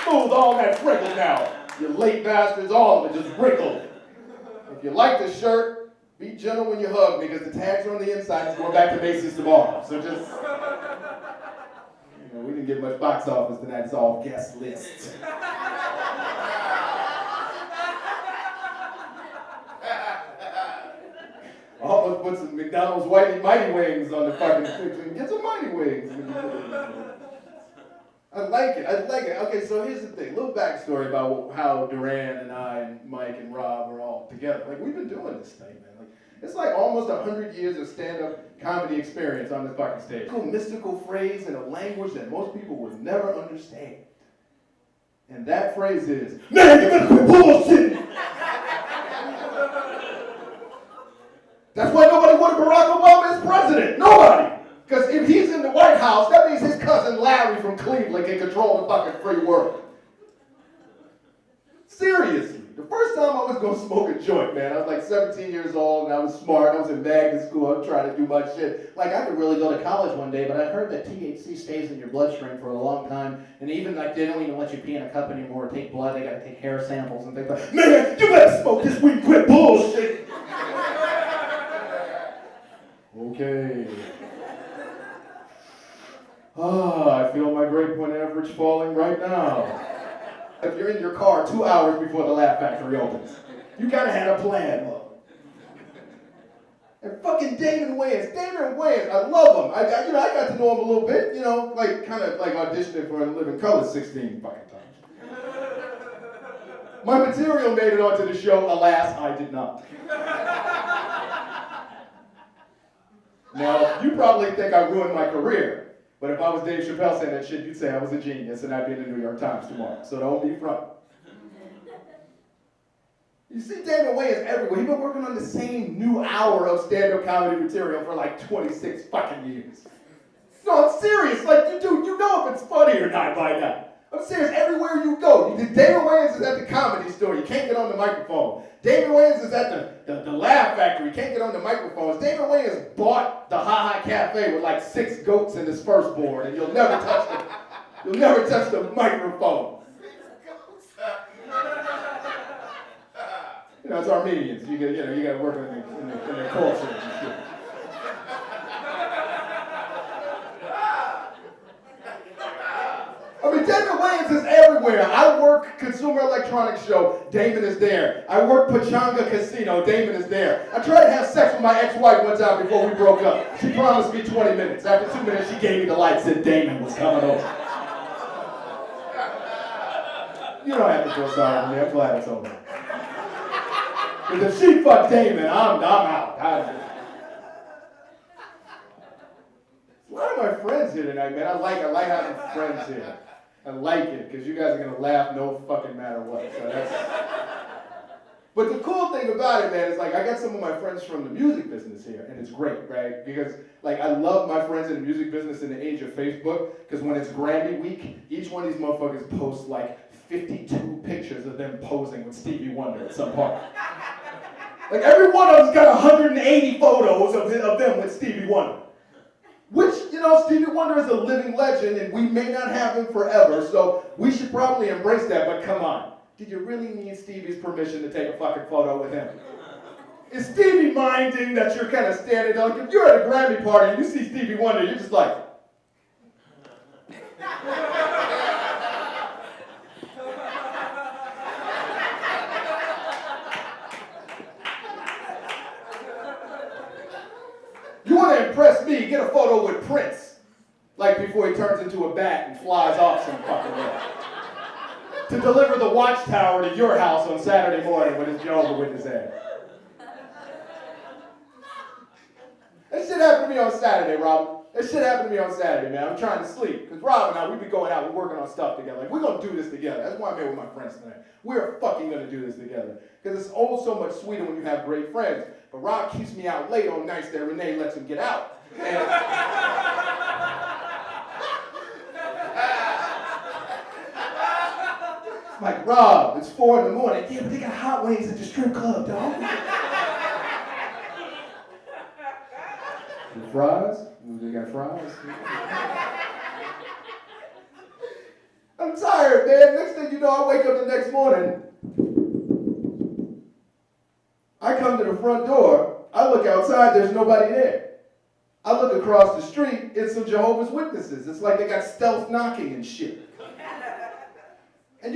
smooth, all that wrinkled now. You late bastards, all of it just wrinkled. If you like the shirt, be gentle when you hug me, because the tags are on the inside. It's going back to Macy's tomorrow. So just, we didn't get much box office tonight. It's all guest list. Almost put some McDonald's Mighty Wings on the fucking picture. Get some Mighty Wings. I like it. Okay, so here's the thing. A little backstory about how Duran and I and Mike and Rob are all together. Like, we've been doing this thing, man. Like, it's like almost 100 years of stand-up comedy experience on this fucking stage. A mystical phrase in a language that most people would never understand. And that phrase is, man, you better quit bullshitting. That's why nobody wanted Barack Obama as president. Nobody. Because if he's in the White House, that means his cousin Larry from Cleveland can control the fucking free world. Seriously. The first time I was gonna smoke a joint, man, I was like 17 years old and I was smart. I was in magnet school. I was trying to do my shit. Like I could really go to college one day, but I heard that THC stays in your bloodstream for a long time. And even like they don't even let you pee in a cup anymore or take blood. They gotta take hair samples and things like, man, you better smoke this weed, quit bullshit. Okay. I feel my grade point average falling right now. If you're in your car 2 hours before the Laugh Factory opens, you kind of had a plan, look. And fucking Damon Wayans, I love him. I got to know him a little bit, kind of like auditioning for Living Color 16 fucking times. My material made it onto the show, alas, I did not. Now, you probably think I ruined my career. But if I was Dave Chappelle saying that shit, you'd say I was a genius and I'd be in the New York Times tomorrow. So don't be front. You see Damon Wayans everywhere. He's been working on the same new hour of stand-up comedy material for like 26 fucking years. No, I'm serious. Like, you know if it's funny or not by now. I'm serious. Everywhere you go. Damon Wayans is at the Comedy Store. You can't get on the microphone. Damon Wayans is at the Laugh Factory. You can't get on the microphones. Damon Wayans bought the Ha Ha Cafe with like 6 goats in his first board, and you'll never touch them. You'll never touch the microphone. It's Armenians. You got to work in their culture and shit. I mean, Damon Wayans is everywhere. I work Consumer Electronics Show, Damon is there. I work Pachanga Casino, Damon is there. I tried to have sex with my ex-wife one time before we broke up. She promised me 20 minutes. After 2 minutes, she gave me the lights and Damon was coming over. You don't have to feel sorry for me. I'm glad it's over. Because if she fucked Damon, I'm out. A lot of my friends here tonight, man. I like having friends here. I like it, because you guys are going to laugh no fucking matter what. So But the cool thing about it, man, is like I got some of my friends from the music business here, and it's great, right? Because like I love my friends in the music business in the age of Facebook, because when it's Grammy week, each one of these motherfuckers posts like 52 pictures of them posing with Stevie Wonder at some point. Like every one of them's got 180 photos of them with Stevie Wonder. Which, Stevie Wonder is a living legend, and we may not have him forever, so we should probably embrace that, but come on. Did you really need Stevie's permission to take a fucking photo with him? Is Stevie minding that you're kind of standing there? Like, if you're at a Grammy party and you see Stevie Wonder, you're just like... You want to impress me, get a photo with Prince. Like before he turns into a bat and flies off some fucking way. To deliver the watchtower to your house on Saturday morning with his Jehovah's Witness ass. That shit happened to me on Saturday, Robin. That shit happened to me on Saturday, man. I'm trying to sleep. Because Rob and I, we be going out, we're working on stuff together. Like, we're going to do this together. That's why I'm here with my friends tonight. We're fucking going to do this together. Because it's all so much sweeter when you have great friends. But Rob keeps me out late on nights that Renee lets him get out. And like, Rob, it's 4 in the morning. Yeah, but they got hot wings at the strip club, dog. The fries? They got fries? I'm tired, man. Next thing you know, I wake up the next morning. I come to the front door. I look outside. There's nobody there. I look across the street. It's some Jehovah's Witnesses. It's like they got stealth knocking and shit. And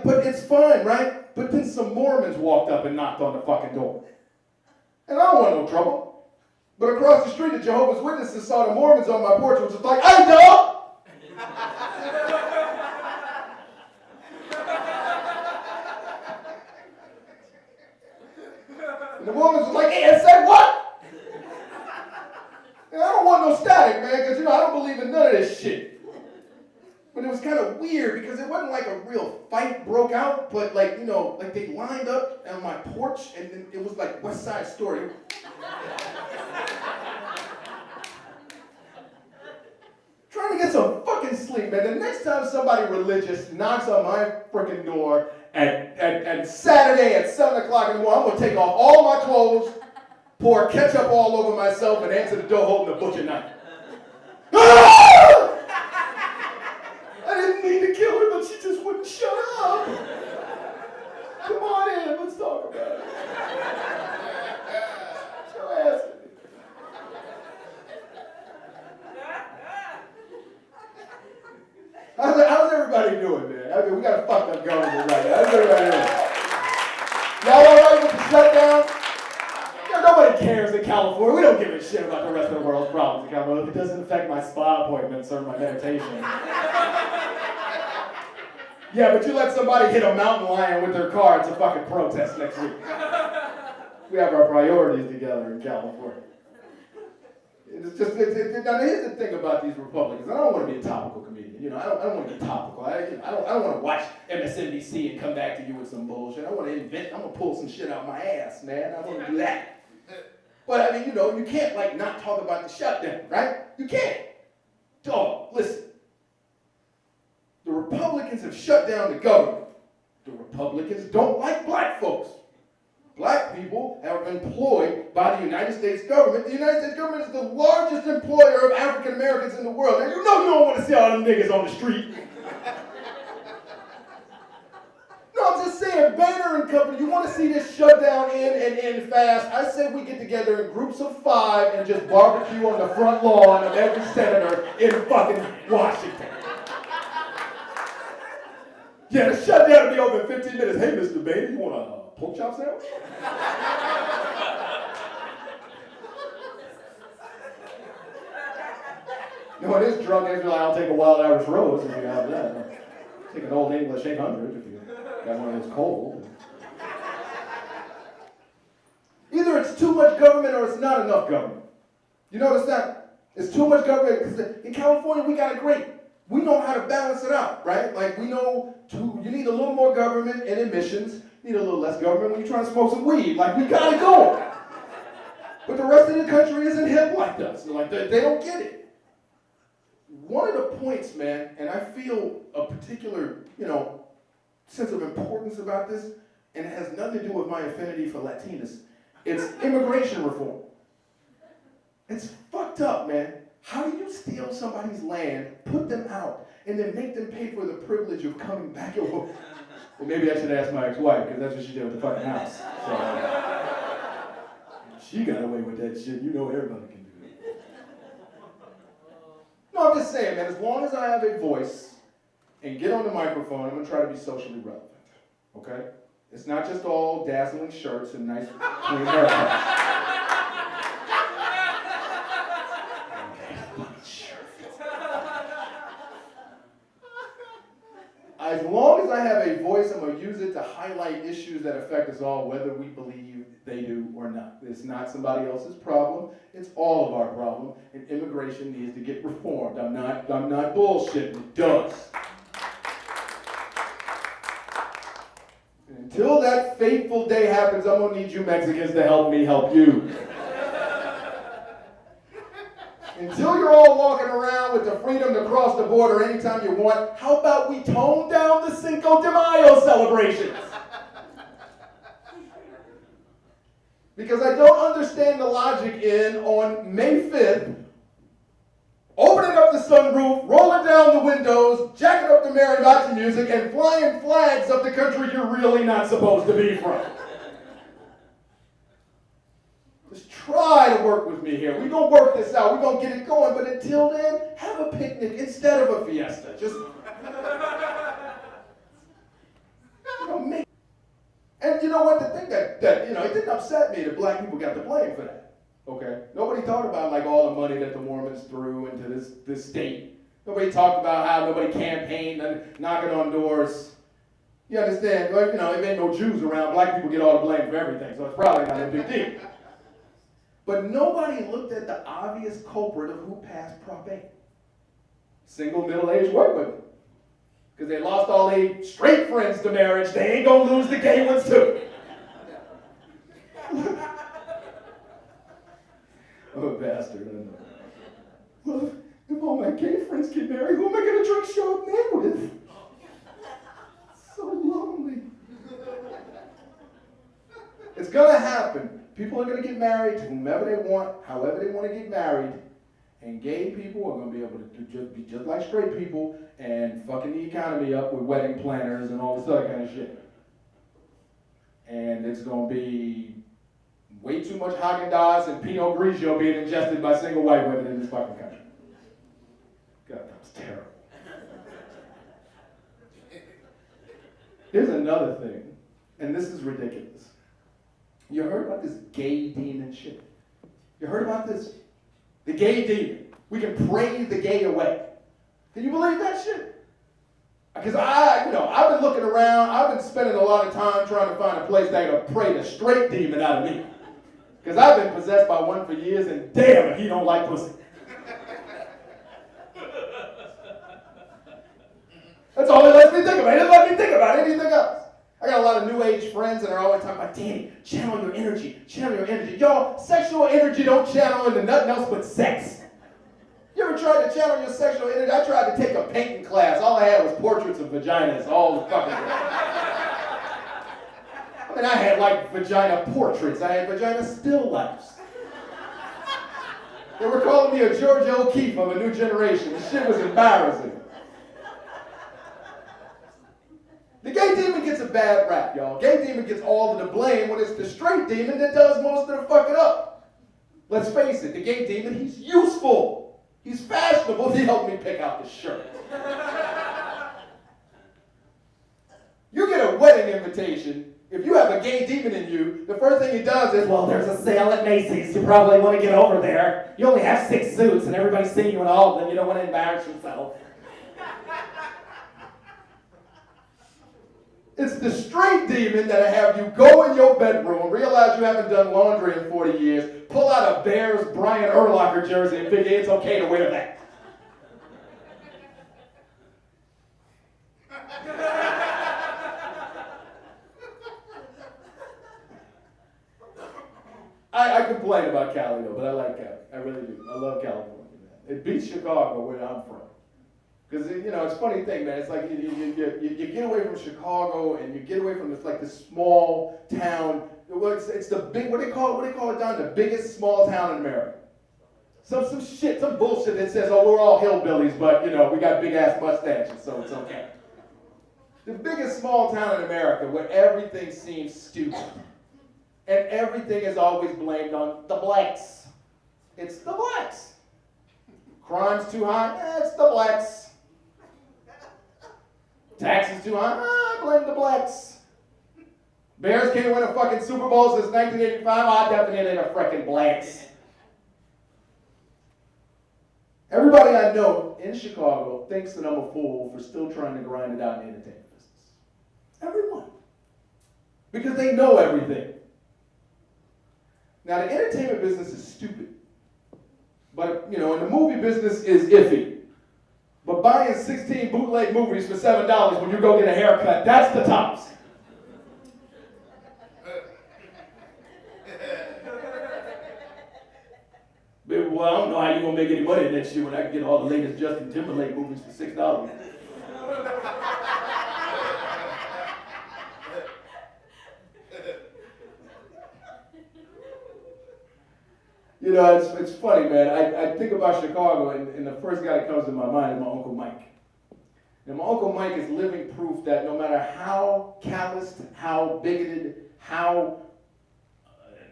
but it's fine, right? But then some Mormons walked up and knocked on the fucking door. And I don't want no trouble. But across the street, the Jehovah's Witnesses saw the Mormons on my porch, which was like, hey, dog! And the Mormons was like, hey, I said what? And I don't want no static, man, because, I don't believe in none of this shit. But it was kind of weird because it wasn't like a real fight broke out, but like, you know, like they lined up on my porch and then it was like West Side Story. Trying to get some fucking sleep, man. The next time somebody religious knocks on my freaking door at Saturday at 7 o'clock in the morning, I'm gonna take off all my clothes, pour ketchup all over myself, and answer the door holding a butcher knife. Ah! I didn't mean to kill her, but she just wouldn't shut up. Come on in, let's talk about it. Show ass. How's everybody doing, man? I mean, we got a fucked up government right now. How's everybody doing? Y'all all right with the shutdown? You know, nobody cares in California. We don't give a shit about the rest of the world's problems in California if it doesn't affect my spa appointments or my meditation. Yeah, but you let somebody hit a mountain lion with their car, it's a fucking protest next week. We have our priorities together in California. It's just, now here's the thing about these Republicans. I don't want to be a topical comedian. You know, I don't want to be topical. I don't want to watch MSNBC and come back to you with some bullshit. I want to invent. I'm gonna pull some shit out my ass, man. I want to do that. But I mean, you know, you can't like not talk about the shutdown, right? You can't. Dog, listen. The Republicans have shut down the government. The Republicans don't like black folks. Black people are employed by the United States government. The United States government is the largest employer of African Americans in the world. Now, you know you don't want to see all them niggas on the street. No, I'm just saying, Banner and company, you want to see this shutdown in and end fast. I say we get together in groups of 5 and just barbecue on the front lawn of every senator in fucking Washington. Yeah, the shutdown will be over in 15 minutes. Hey, Mr. Banner, you want a pork chop sandwich? No, it is drunk. It's like, I'll take a wild Irish rose if you have that. Take an old English 800 if you got one of those cold. Either it's too much government or it's not enough government. You notice that? It's too much government because in California we got it great. We know how to balance it out, right? Like we know you need a little more government and emissions. You need a little less government when you're trying to smoke some weed. Like we got it going. But the rest of the country isn't hip like us. Like they don't get it. One of the points, man, and I feel a particular, sense of importance about this, and it has nothing to do with my affinity for Latinas. It's immigration reform. It's fucked up, man. How do you steal somebody's land, put them out, and then make them pay for the privilege of coming back? Well, maybe I should ask my ex-wife, because that's what she did with the fucking house. So, she got away with that shit. You know everybody can do it. No, I'm just saying, man, as long as I have a voice and get on the microphone, I'm going to try to be socially relevant, okay? It's not just all dazzling shirts and nice, clean haircuts. As long as I have a voice, I'm going to use it to highlight issues that affect us all, whether we believe they do or not. It's not somebody else's problem. It's all of our problem, and immigration needs to get reformed. I'm not bullshitting. It does. And until that fateful day happens, I'm going to need you Mexicans to help me help you. Until you're all walking around with the freedom to cross the border anytime you want, how about we tone down the Cinco de Mayo celebrations? Because I don't understand the logic on May 5th, opening up the sunroof, rolling down the windows, jacking up the mariachi music, and flying flags of the country you're really not supposed to be from. Just try to work with me here. We're going to work this out. We're going to get it going. But until then, have a picnic instead of a fiesta. Just, make. And you know what? The thing that it didn't upset me that black people got the blame for that. Okay? Nobody talked about like all the money that the Mormons threw into this state. Nobody talked about how nobody campaigned and knocking on doors. You understand? Like, if ain't no Jews around, black people get all the blame for everything. So it's probably not a big deal. But nobody looked at the obvious culprit of who passed Prop 8. Single middle-aged white women. Because they lost all their straight friends to marriage, they ain't gonna lose the gay ones too. I'm a bastard, I know. Well, if all my gay friends get married, who am I gonna drink Chardonnay with? So lonely. It's gonna happen. People are gonna get married to whomever they want, however they want to get married, and gay people are gonna be able to be just like straight people and fucking the economy up with wedding planners and all this other kind of shit. And it's gonna be way too much Haagen-Dazs and Pinot Grigio being ingested by single white women in this fucking country. God, that was terrible. Here's another thing, and this is ridiculous. You heard about this gay demon shit? You heard about this? The gay demon. We can pray the gay away. Can you believe that shit? Because I've been looking around, I've been spending a lot of time trying to find a place that can pray the straight demon out of me. Because I've been possessed by one for years, and damn if he don't like pussy. That's all it lets me think about. It doesn't let me think about anything else. I got a lot of new age friends that are always talking about, Danny, channel your energy, channel your energy. Y'all, sexual energy don't channel into nothing else but sex. You ever tried to channel your sexual energy? I tried to take a painting class. All I had was portraits of vaginas all the fucking I mean, I had like vagina portraits. I had vagina still lifes. They were calling me a George O'Keefe of a new generation. The shit was embarrassing. The gay demon gets a bad rap, y'all. Gay demon gets all of the blame when it's the straight demon that does most of the fucking up. Let's face it, the gay demon, he's useful. He's fashionable. He helped me pick out the shirt. You get a wedding invitation. If you have a gay demon in you, the first thing he does is, well, there's a sale at Macy's. You probably want to get over there. You only have 6 suits, and everybody's seeing you in all of them. You don't want to embarrass yourself. It's the straight demon that'll have you go in your bedroom, realize you haven't done laundry in 40 years, pull out a Bears Brian Urlacher jersey and figure it's okay to wear that. I complain about Cali though, but I like Cali. I really do. I love California, man. It beats Chicago where I'm from. Because, it's a funny thing, man. It's like you get away from Chicago and you get away from this small town. It's the big, what do they call it, Don? The biggest small town in America. Some bullshit that says, oh, we're all hillbillies, but, we got big ass mustaches, so it's okay. The biggest small town in America where everything seems stupid. And everything is always blamed on the blacks. It's the blacks. Crime's too high? It's the blacks. Taxes too high? Blame the blacks. Bears can't win a fucking Super Bowl since 1985? I definitely the freaking blacks. Everybody I know in Chicago thinks that I'm a fool for still trying to grind it out in the entertainment business. Everyone. Because they know everything. Now, the entertainment business is stupid. But, and the movie business is iffy. But buying 16 bootleg movies for $7 when you go get a haircut, that's the tops. Well, I don't know how you're going to make any money next year when I can get all the latest Justin Timberlake movies for $6. It's funny, man. I think about Chicago, and the first guy that comes to my mind is my Uncle Mike. And my Uncle Mike is living proof that no matter how calloused, how bigoted, how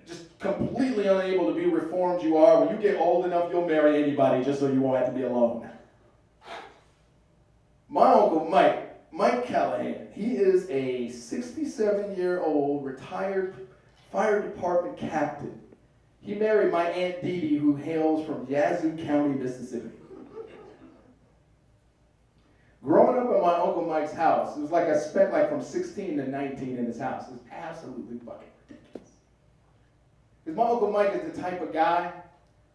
just completely unable to be reformed you are, when you get old enough, you'll marry anybody just so you won't have to be alone. My Uncle Mike Callahan, he is a 67-year-old retired fire department captain. He married my Aunt Dee Dee, who hails from Yazoo County, Mississippi. Growing up at my Uncle Mike's house, it was like I spent from 16 to 19 in his house. It was absolutely fucking ridiculous. Because my Uncle Mike is the type of guy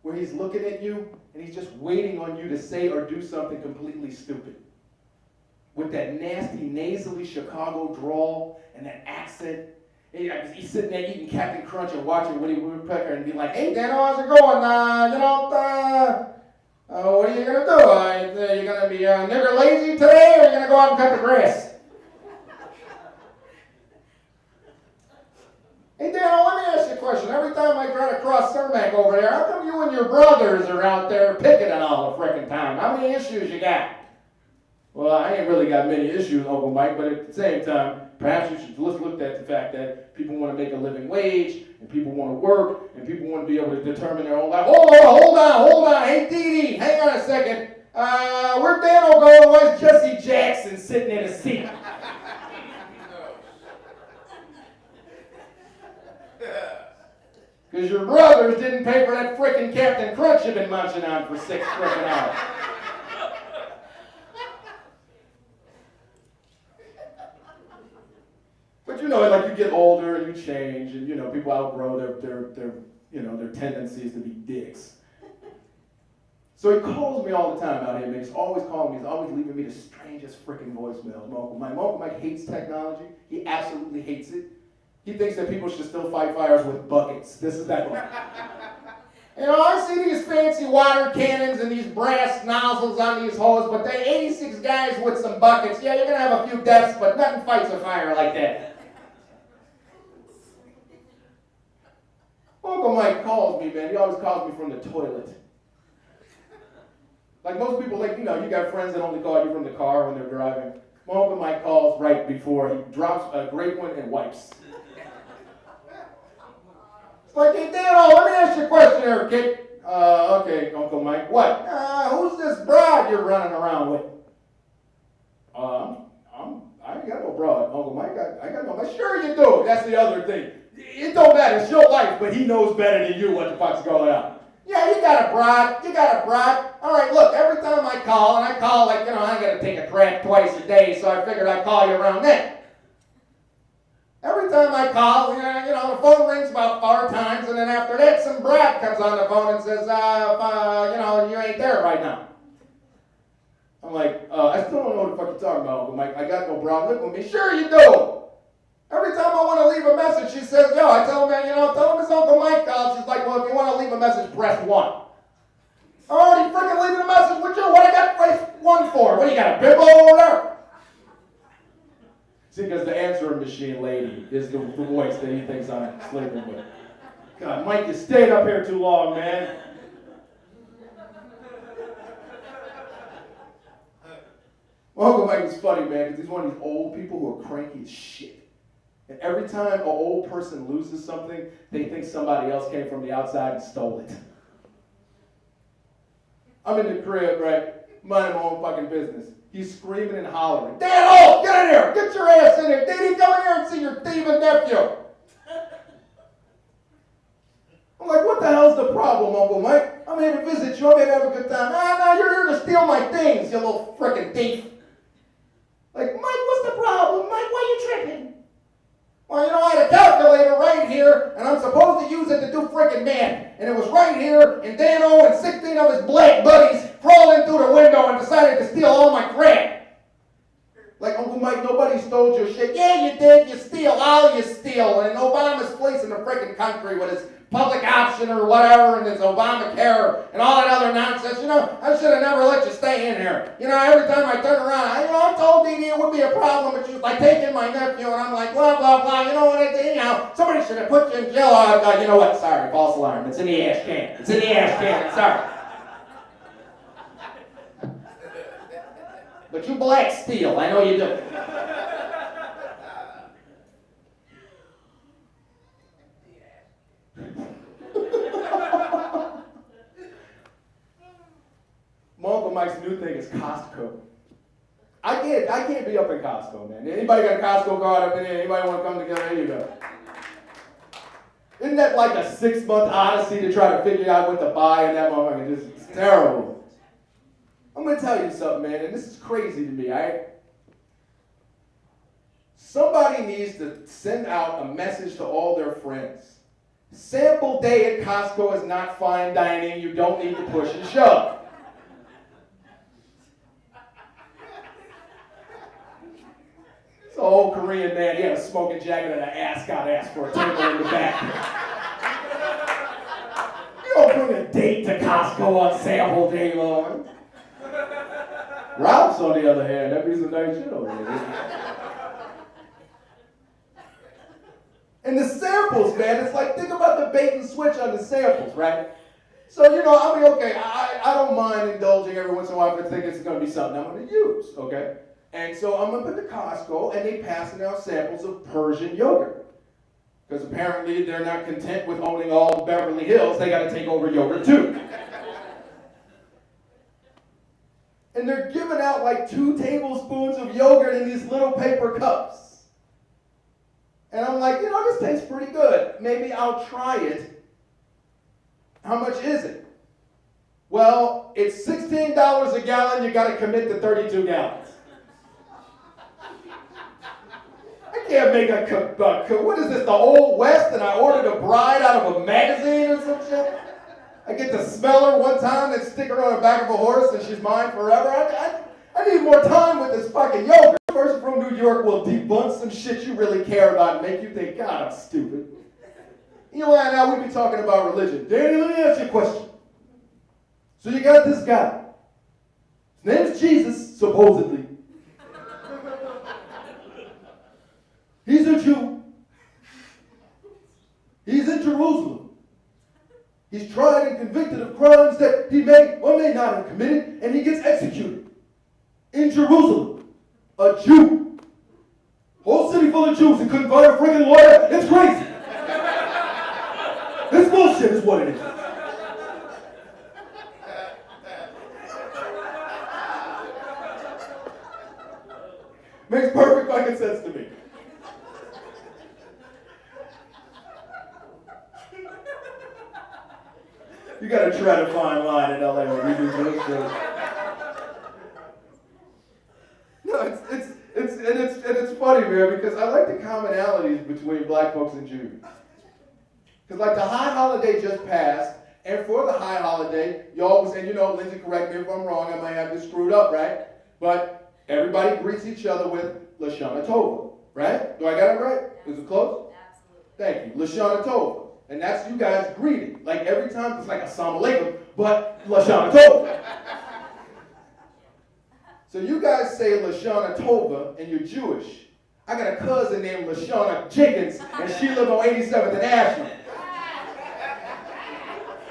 where he's looking at you and he's just waiting on you to say or do something completely stupid. with that nasty, nasally Chicago drawl and that accent. He's sitting there eating Captain Crunch and watching Woody Woodpecker and be like, hey, Dano, how's it going? What are you going to do? Are you going to be nigger lazy today, or are you going to go out and cut the grass? Hey, Dano, let me ask you a question. Every time I try to cross Cermak over there, how come you and your brothers are out there picketing all the frickin' time? How many issues you got? Well, I ain't really got many issues, Uncle Mike, but at the same time, perhaps you should look at the fact that people want to make a living wage, and people want to work, and people want to be able to determine their own life. Hold on. Hey, Dee Dee, hang on a second. Where'd Dano go? Where's Jesse Jackson sitting in a seat? Because your brothers didn't pay for that frickin' Captain Crunch you've been munching on for 6 frickin' hours. But you know, like you get older and you change, and you know, people outgrow their tendencies to be dicks. So he calls me all the time out here, man. He's always calling me. He's always leaving me the strangest freaking voicemails. My Uncle Mike hates technology. He absolutely hates it. He thinks that people should still fight fires with buckets. This is that one. You know, I see these fancy water cannons and these brass nozzles on these hoses, but they 86 guys with some buckets. Yeah, you're going to have a few deaths, but nothing fights a fire like that. Uncle Mike calls me, man. He always calls me from the toilet. Like most people, like, you know, you got friends that only call you from the car when they're driving. My Uncle Mike calls right before he drops a great one and wipes. It's like, hey, Dano, let me ask you a question here, kid. Okay, Uncle Mike. What? Who's this broad you're running around with? I ain't got no broad, Uncle Mike. I got no. Sure you do. That's the other thing. It don't matter. It's your life, but he knows better than you what the fuck's going on. Yeah, you got a broad. All right, look, every time I call, and I call like, you know, I got to take a crap twice a day, so I figured I'd call you around then. Every time I call, you know, the phone rings about 4 times, and then after that, some brat comes on the phone and says, you know, you ain't there right now. I'm like, I still don't know what the fuck you're talking about, Uncle Mike. I got no broad lip with me. Sure you do. Every time I want to leave a message, she says, yo, I tell him, man, you know, tell him it's Uncle Mike called. She's like, well, if you want to leave a message, press 1. I'm already freaking leaving a message with you. What I got to press 1 for? What, you got a bimbo over there? See, because the answering machine lady is the voice that he thinks I'm sleeping with. God, Mike, you stayed up here too long, man. Well, Uncle Mike is funny, man, because he's one of these old people who are cranky as shit. And every time an old person loses something, they think somebody else came from the outside and stole it. I'm in the crib, right? Minding my own fucking business. He's screaming and hollering, Dano, get in here! Get your ass in here! Diddy, come in here and see your thieving nephew! I'm like, what the hell's the problem, Uncle Mike? I'm here to visit you. I'm here to have a good time. Nah, you're here to steal my things, you little frickin' thief. Like, Mike, what's the problem? Mike, why you tripping? Well, you know, I had a calculator right here, and I'm supposed to use it to do frickin' math. And it was right here, and Dano and 16 of his black buddies crawled in through the window and decided to steal all my crap. Like, Uncle Mike, nobody stole your shit. Yeah, you did. You steal. All you steal. And Obama's fleecing the frickin' country with his public option or whatever, and his Obamacare and all that other nonsense. You know, I should have never let you stay in here. You know, every time I turn around, I told Dee Dee it would be a problem, but she was like taking my nephew, and I'm like, blah, blah, blah. You know what I did? You know, somebody should have put you in jail. You know what? Sorry, false alarm. It's in the ash can. It's in the ash can. Sorry. But you black steal. I know you do. My Uncle Mike's new thing is Costco. I can't be up in Costco, man. Anybody got a Costco card up in there? Anybody want to come together? There you go. Isn't that like a 6-month odyssey to try to figure out what to buy in that motherfucker? It's terrible. I'm going to tell you something, man, and this is crazy to me, all right? Somebody needs to send out a message to all their friends. Sample day at Costco is not fine dining. You don't need to push and shove. an old Korean man. He had a smoking jacket and an ascot asked for a table in the back. You don't bring a date to Costco on sample day long. Ralph's, on the other hand, that piece of nice shit over there. And the samples, man, it's like, think about the bait and switch on the samples, right? So, I mean, okay, I don't mind indulging every once in a while if I think it's going to be something I'm going to use, okay? And so I'm up at the Costco, and they passing out samples of Persian yogurt. Because apparently they're not content with owning all the Beverly Hills, they got to take over yogurt too. And they're giving out like 2 tablespoons of yogurt in these little paper cups. And I'm like, this tastes pretty good. Maybe I'll try it. How much is it? Well, it's $16 a gallon. You got to commit to 32 gallons. I can't make what is this, the Old West, and I ordered a bride out of a magazine or some shit? I get to smell her one time, then stick her on the back of a horse, and she's mine forever. I need more time with this fucking yogurt. The person from New York will debunk some shit you really care about and make you think, God, I'm stupid. Right now we be talking about religion. Danny, let me ask you a question. So you got this guy. His name's Jesus, supposedly. He's a Jew. He's in Jerusalem. He's tried and convicted of crimes that he may or may not have committed, and he gets executed. In Jerusalem. A Jew. Whole city full of Jews and couldn't find a freaking lawyer. It's crazy. This bullshit is what it is. Makes perfect fucking sense to me. You gotta try to find line in LA when you do those shows. No, it's funny, man, because I like the commonalities between black folks and Jews. Because like the high holiday just passed, and for the high holiday, you always, and Lindsay, correct me if I'm wrong, I might have this screwed up, right? But everybody greets each other with Lashana Tova, right? Do I got it right? Is it close? Absolutely. Thank you. Lashana Tova. And that's you guys greeting. Like every time it's like Assalamu alaikum, but Lashana Tova. So you guys say Lashana Tova and you're Jewish. I got a cousin named Lashana Jenkins and she lives on 87th and Ashland.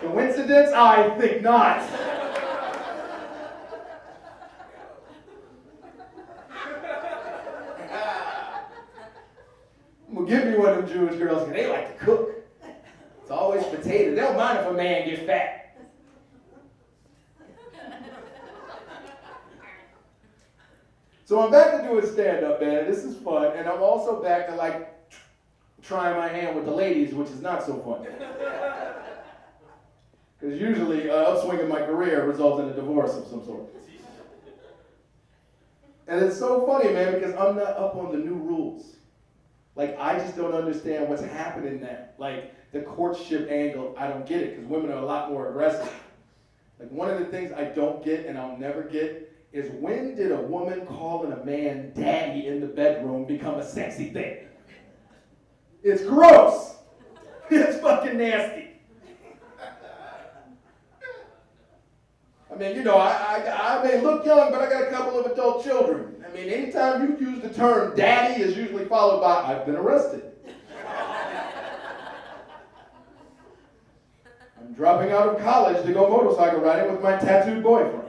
Coincidence? I think not. Well, give me one of them Jewish girls because they like to cook. It's always potatoes. They don't mind if a man gets fat. So I'm back to doing stand-up, man. This is fun. And I'm also back to trying my hand with the ladies, which is not so fun. Because usually upswing in my career results in a divorce of some sort. And it's so funny, man, because I'm not up on the new rules. I just don't understand what's happening now. The courtship angle, I don't get it, because women are a lot more aggressive. One of the things I don't get, and I'll never get, is when did a woman calling a man daddy in the bedroom become a sexy thing? It's gross. It's fucking nasty. I mean, I may look young, but I got a couple of adult children. I mean, anytime you use the term daddy is usually followed by, I've been arrested. I'm dropping out of college to go motorcycle riding with my tattooed boyfriend.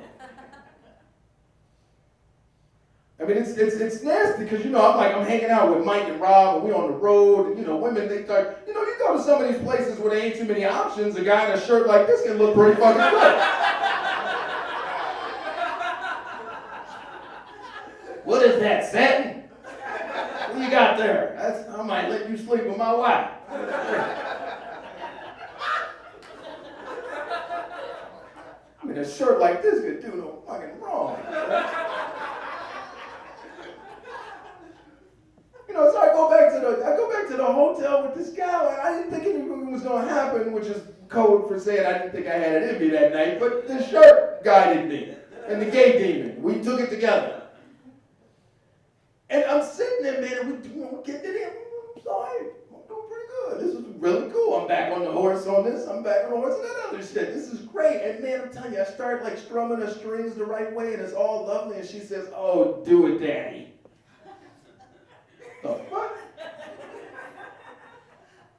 I mean, it's nasty because, I'm hanging out with Mike and Rob and we on the road and, women, they start, you go to some of these places where there ain't too many options. A guy in a shirt like this can look pretty fucking good. What is that, satin? What you got there? I might let you sleep with my wife. I mean, a shirt like this could do no fucking wrong. So I go back to the hotel with this guy. I didn't think anything was gonna happen, which is code for saying I didn't think I had it in me that night. But the shirt guided me, and the gay demon. We took it together. And I'm sitting getting there, man. And we're getting it in. So I'm doing pretty good. This is really cool. I'm back on the horse on this. I'm back on the horse on that other shit. This is great. And man, I'm telling you, I start like strumming the strings the right way, and it's all lovely. And she says, "Oh, do it, Daddy." The fuck?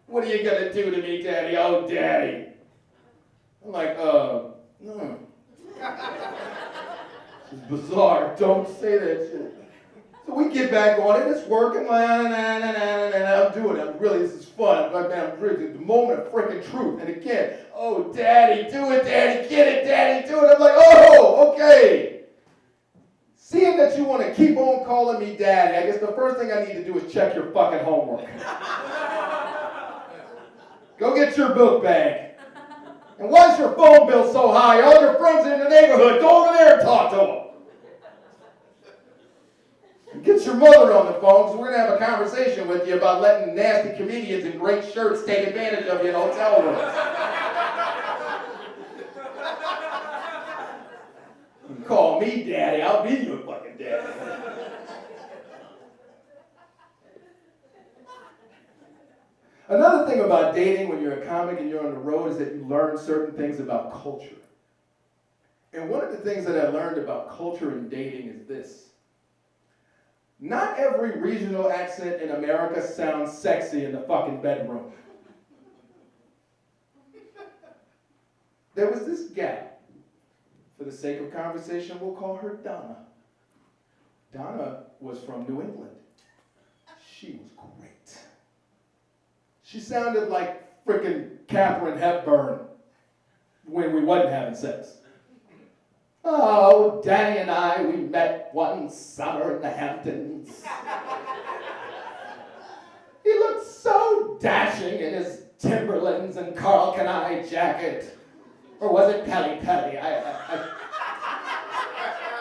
What are you gonna do to me, Daddy? Oh, Daddy. I'm like, no. This is bizarre. Don't say that shit. So we get back on it. It's working. I'm doing it. This is fun. I'm like, man, I'm really, the moment of freaking truth. And again, oh, Daddy, do it, Daddy. Get it, Daddy, do it. I'm like, oh, okay. Seeing that you want to keep on calling me Daddy, I guess the first thing I need to do is check your fucking homework. Go get your book bag. And why is your phone bill so high? All your friends in the neighborhood, go over there and talk to them. And get your mother on the phone, because we're going to have a conversation with you about letting nasty comedians in great shirts take advantage of you in hotel rooms. You call me Daddy, I'll be your fucking daddy. Another thing about dating when you're a comic and you're on the road is that you learn certain things about culture. And one of the things that I learned about culture and dating is this. Not every regional accent in America sounds sexy in the fucking bedroom. There was this gal. For the sake of conversation, we'll call her Donna. Donna was from New England. She was great. She sounded like frickin' Katharine Hepburn when we wasn't having sex. Oh, Danny and I, we met one summer in the Hamptons. He looked so dashing in his Timberlands and Carl Canai jacket. Or was it Pelly Pelly?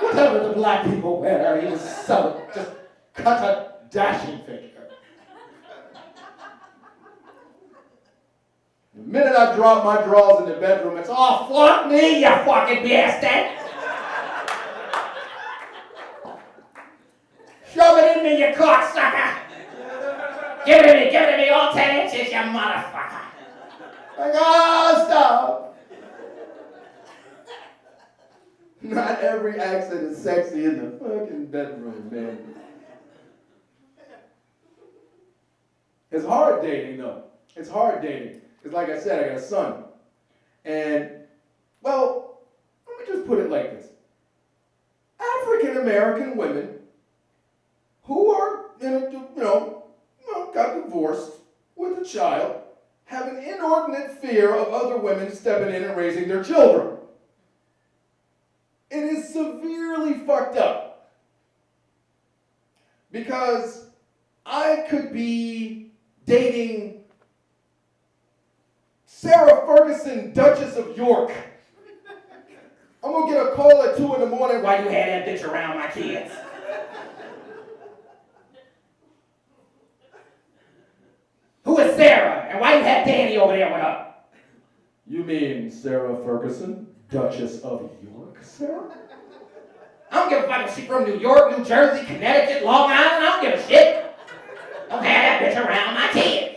Whatever the black people wear, he was so just cut a dashing figure. The minute I drop my drawers in the bedroom, it's, oh, fuck me, you fucking bastard! Shove it in me, you cocksucker! Give it to me, all 10 inches, you motherfucker! Like, oh, stop! Not every accent is sexy in the fucking bedroom, man. It's hard dating, though. It's hard dating. Because like I said, I got a son. And, well, let me just put it like this. African American women who are, got divorced with a child have an inordinate fear of other women stepping in and raising their children. It is severely fucked up. Because I could be dating Sarah Ferguson, Duchess of York. I'm gonna get a call at 2 in the morning. Why you had that bitch around my kids? Who is Sarah? And why you had Danny over there with her? You mean Sarah Ferguson, Duchess of York, Sarah? I don't give a fuck if she's from New York, New Jersey, Connecticut, Long Island. I don't give a shit. Don't have that bitch around my kids.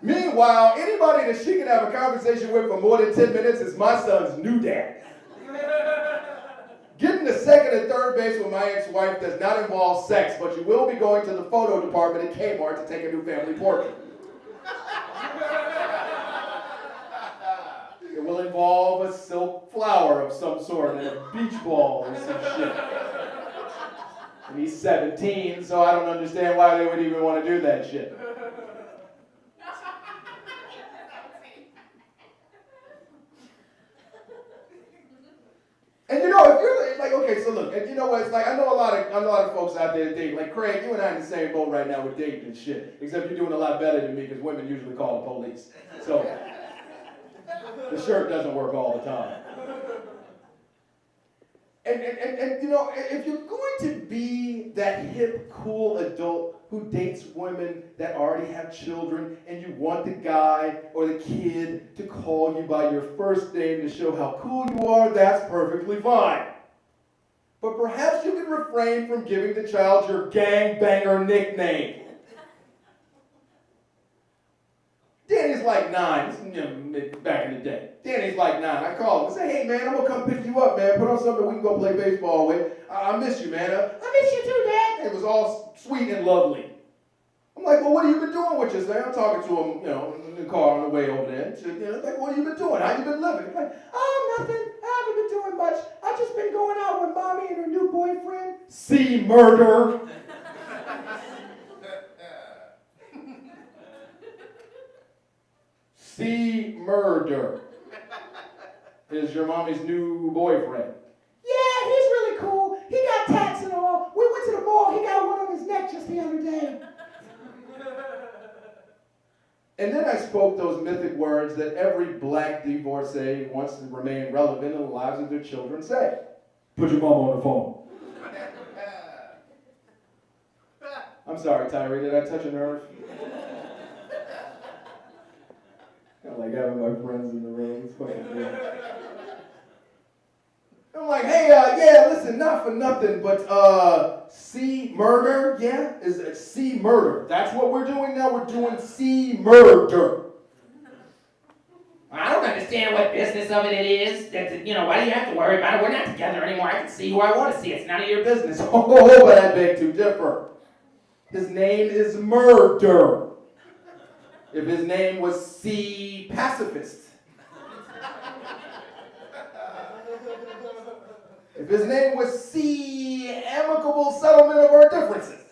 Meanwhile, anybody that she can have a conversation with for more than 10 minutes is my son's new dad. Getting to second and third base with my ex-wife does not involve sex, but you will be going to the photo department at Kmart to take a new family portrait. It will involve a silk flower of some sort and a beach ball or some shit. And he's 17, so I don't understand why they would even want to do that shit. And if you're like, okay, so look, and you know what, it's like, I know a lot of folks out there that date, like Craig, you and I in the same boat right now with dating and shit, except you're doing a lot better than me because women usually call the police. So, the shirt doesn't work all the time. And you know, if you're going to be that hip, cool adult who dates women that already have children, and you want the guy or the kid to call you by your first name to show how cool you are, that's perfectly fine. But perhaps you can refrain from giving the child your gangbanger nickname. Danny's like 9. This is, you know, back in the day. Danny's like 9. I call him and say, hey, man, I'm going to come pick you up, man. Put on something we can go play baseball with. I miss you, man. I miss you too, Dad. It was all sweet and lovely. I'm like, well, what have you been doing with yourself? I'm talking to him, you know, in the car on the way over there. You know, like, what have you been doing? How you been living? He's like, oh, nothing. I haven't been doing much. I've just been going out with Mommy and her new boyfriend. See murder. See murder. Is your mommy's new boyfriend. Yeah, he's really cool. He got tats and all. We went to the mall. He got one on his neck just the other day. And then I spoke those mythic words that every black divorcee wants to remain relevant in the lives of their children say. Put your mama on the phone. I'm sorry, Tyree, did I touch a nerve? I like having my friends in the room. It's fucking good. I'm like, hey, yeah, listen, not for nothing, but see murder, yeah? Is it see murder? That's what we're doing now. We're doing see murder. I don't understand what business of it is. That, you know, why do you have to worry about it? We're not together anymore. I can see who I want to see. It's none of your business. Oh, but I beg to differ. His name is murder. If his name was C. Pacifist. If his name was C. Amicable Settlement of Our Differences.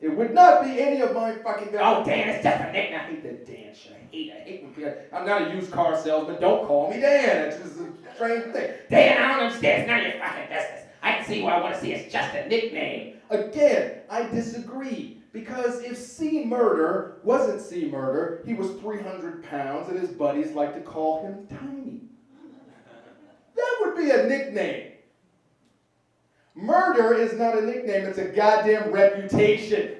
It would not be any of my fucking... Oh, Dan, it's just a nickname. I hate that Dan shit. I hate when people... I'm not a used car salesman. Don't call me Dan. It's just a strange thing. Dan, I don't understand. It's none of your fucking business. I can see who I want to see. It's just a nickname. Again, I disagree. Because if C. Murder wasn't C. Murder, he was 300 pounds and his buddies like to call him Tiny. That would be a nickname. Murder is not a nickname, it's a goddamn reputation.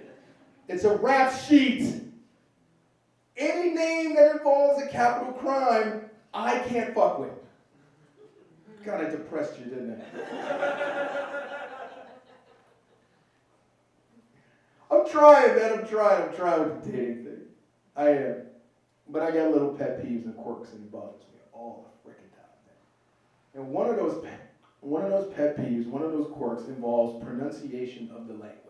It's a rap sheet. Any name that involves a capital crime, I can't fuck with. God, I depressed you, didn't I? I'm trying, man. I'm trying with the dating thing. I am. But I got little pet peeves and quirks and bugs me all the freaking time, man. And one of those pet peeves, one of those quirks involves pronunciation of the language.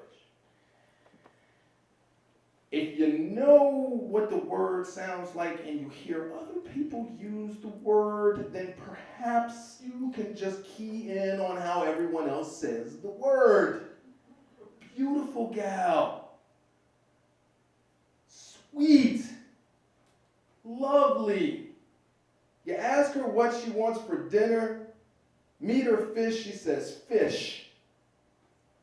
If you know what the word sounds like and you hear other people use the word, then perhaps you can just key in on how everyone else says the word. Beautiful gal. Sweet. Lovely. You ask her what she wants for dinner, meat or fish, she says fish.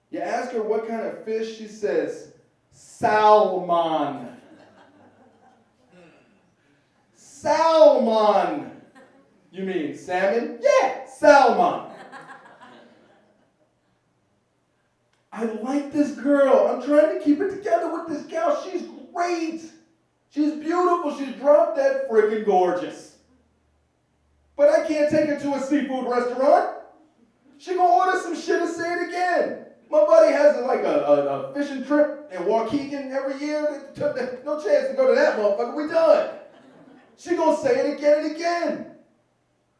You ask her what kind of fish, she says salmon. Salmon. You mean salmon? Yeah, salmon. I like this girl. I'm trying to keep it together with this gal. She's great. She's beautiful. She's drop dead freaking gorgeous. But I can't take her to a seafood restaurant. She gonna order some shit and say it again. My buddy has a fishing trip in Waukegan every year. No chance to go to that motherfucker. We done. She gonna say it again and again.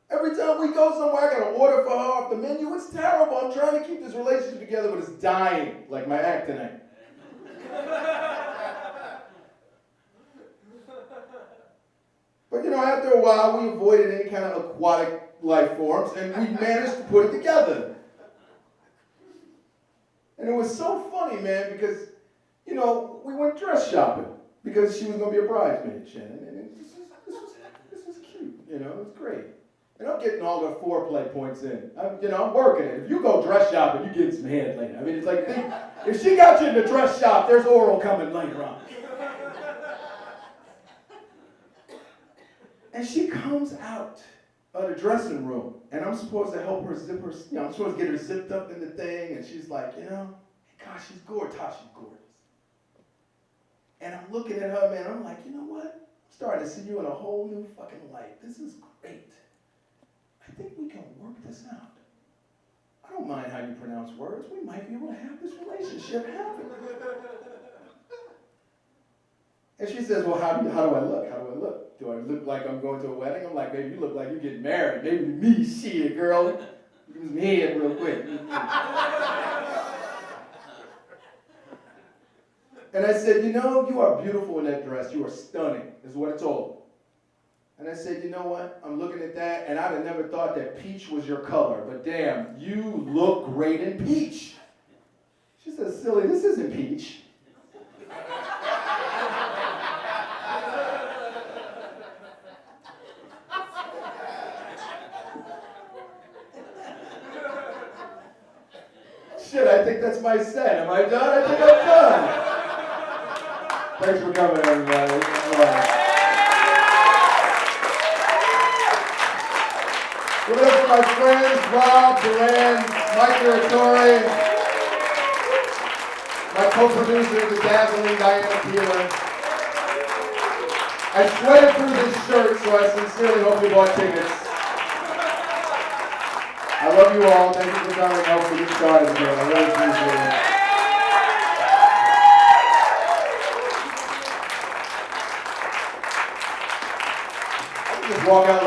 Every time we go somewhere, I gotta order for her off the menu. It's terrible. I'm trying to keep this relationship together, but it's dying, like my act tonight. But after a while, we avoided any kind of aquatic life forms, and we managed to put it together. And it was so funny, man, because, we went dress shopping because she was gonna be a bridesmaid, Shannon, and this was cute, it was great. And I'm getting all the foreplay points in. I'm working it. If you go dress shopping, you get some head later. I mean, it's like, if she got you in the dress shop, there's oral coming later on. And she comes out of the dressing room, and I'm supposed to help her zip her, I'm supposed to get her zipped up in the thing, and she's like, gosh, she's gorgeous. She's gorgeous. And I'm looking at her, man, I'm like, you know what? I'm starting to see you in a whole new fucking light. This is great. I think we can work this out. I don't mind how you pronounce words. We might be able to have this relationship happen. And she says, well, how do I look? How do I look? Do I look like I'm going to a wedding? I'm like, baby, you look like you're getting married. Maybe to me, shit, girl. Give me head real quick. And I said, you are beautiful in that dress. You are stunning, is what I told her. And I said, you know what? I'm looking at that, and I'd have never thought that peach was your color. But damn, you look great in peach. She says, silly, this isn't peach. Shit, I think that's my set. Am I done? I think I'm done. Thanks for coming, everybody. Give it up for my friends, Rob, Duran, Mike Iratori, my co-producer, the dazzling Diana Peeler. I sweated through this shirt, so I sincerely hope you bought tickets. I love you all. Thank you for coming and helping me get started again. I really appreciate it. I can just walk out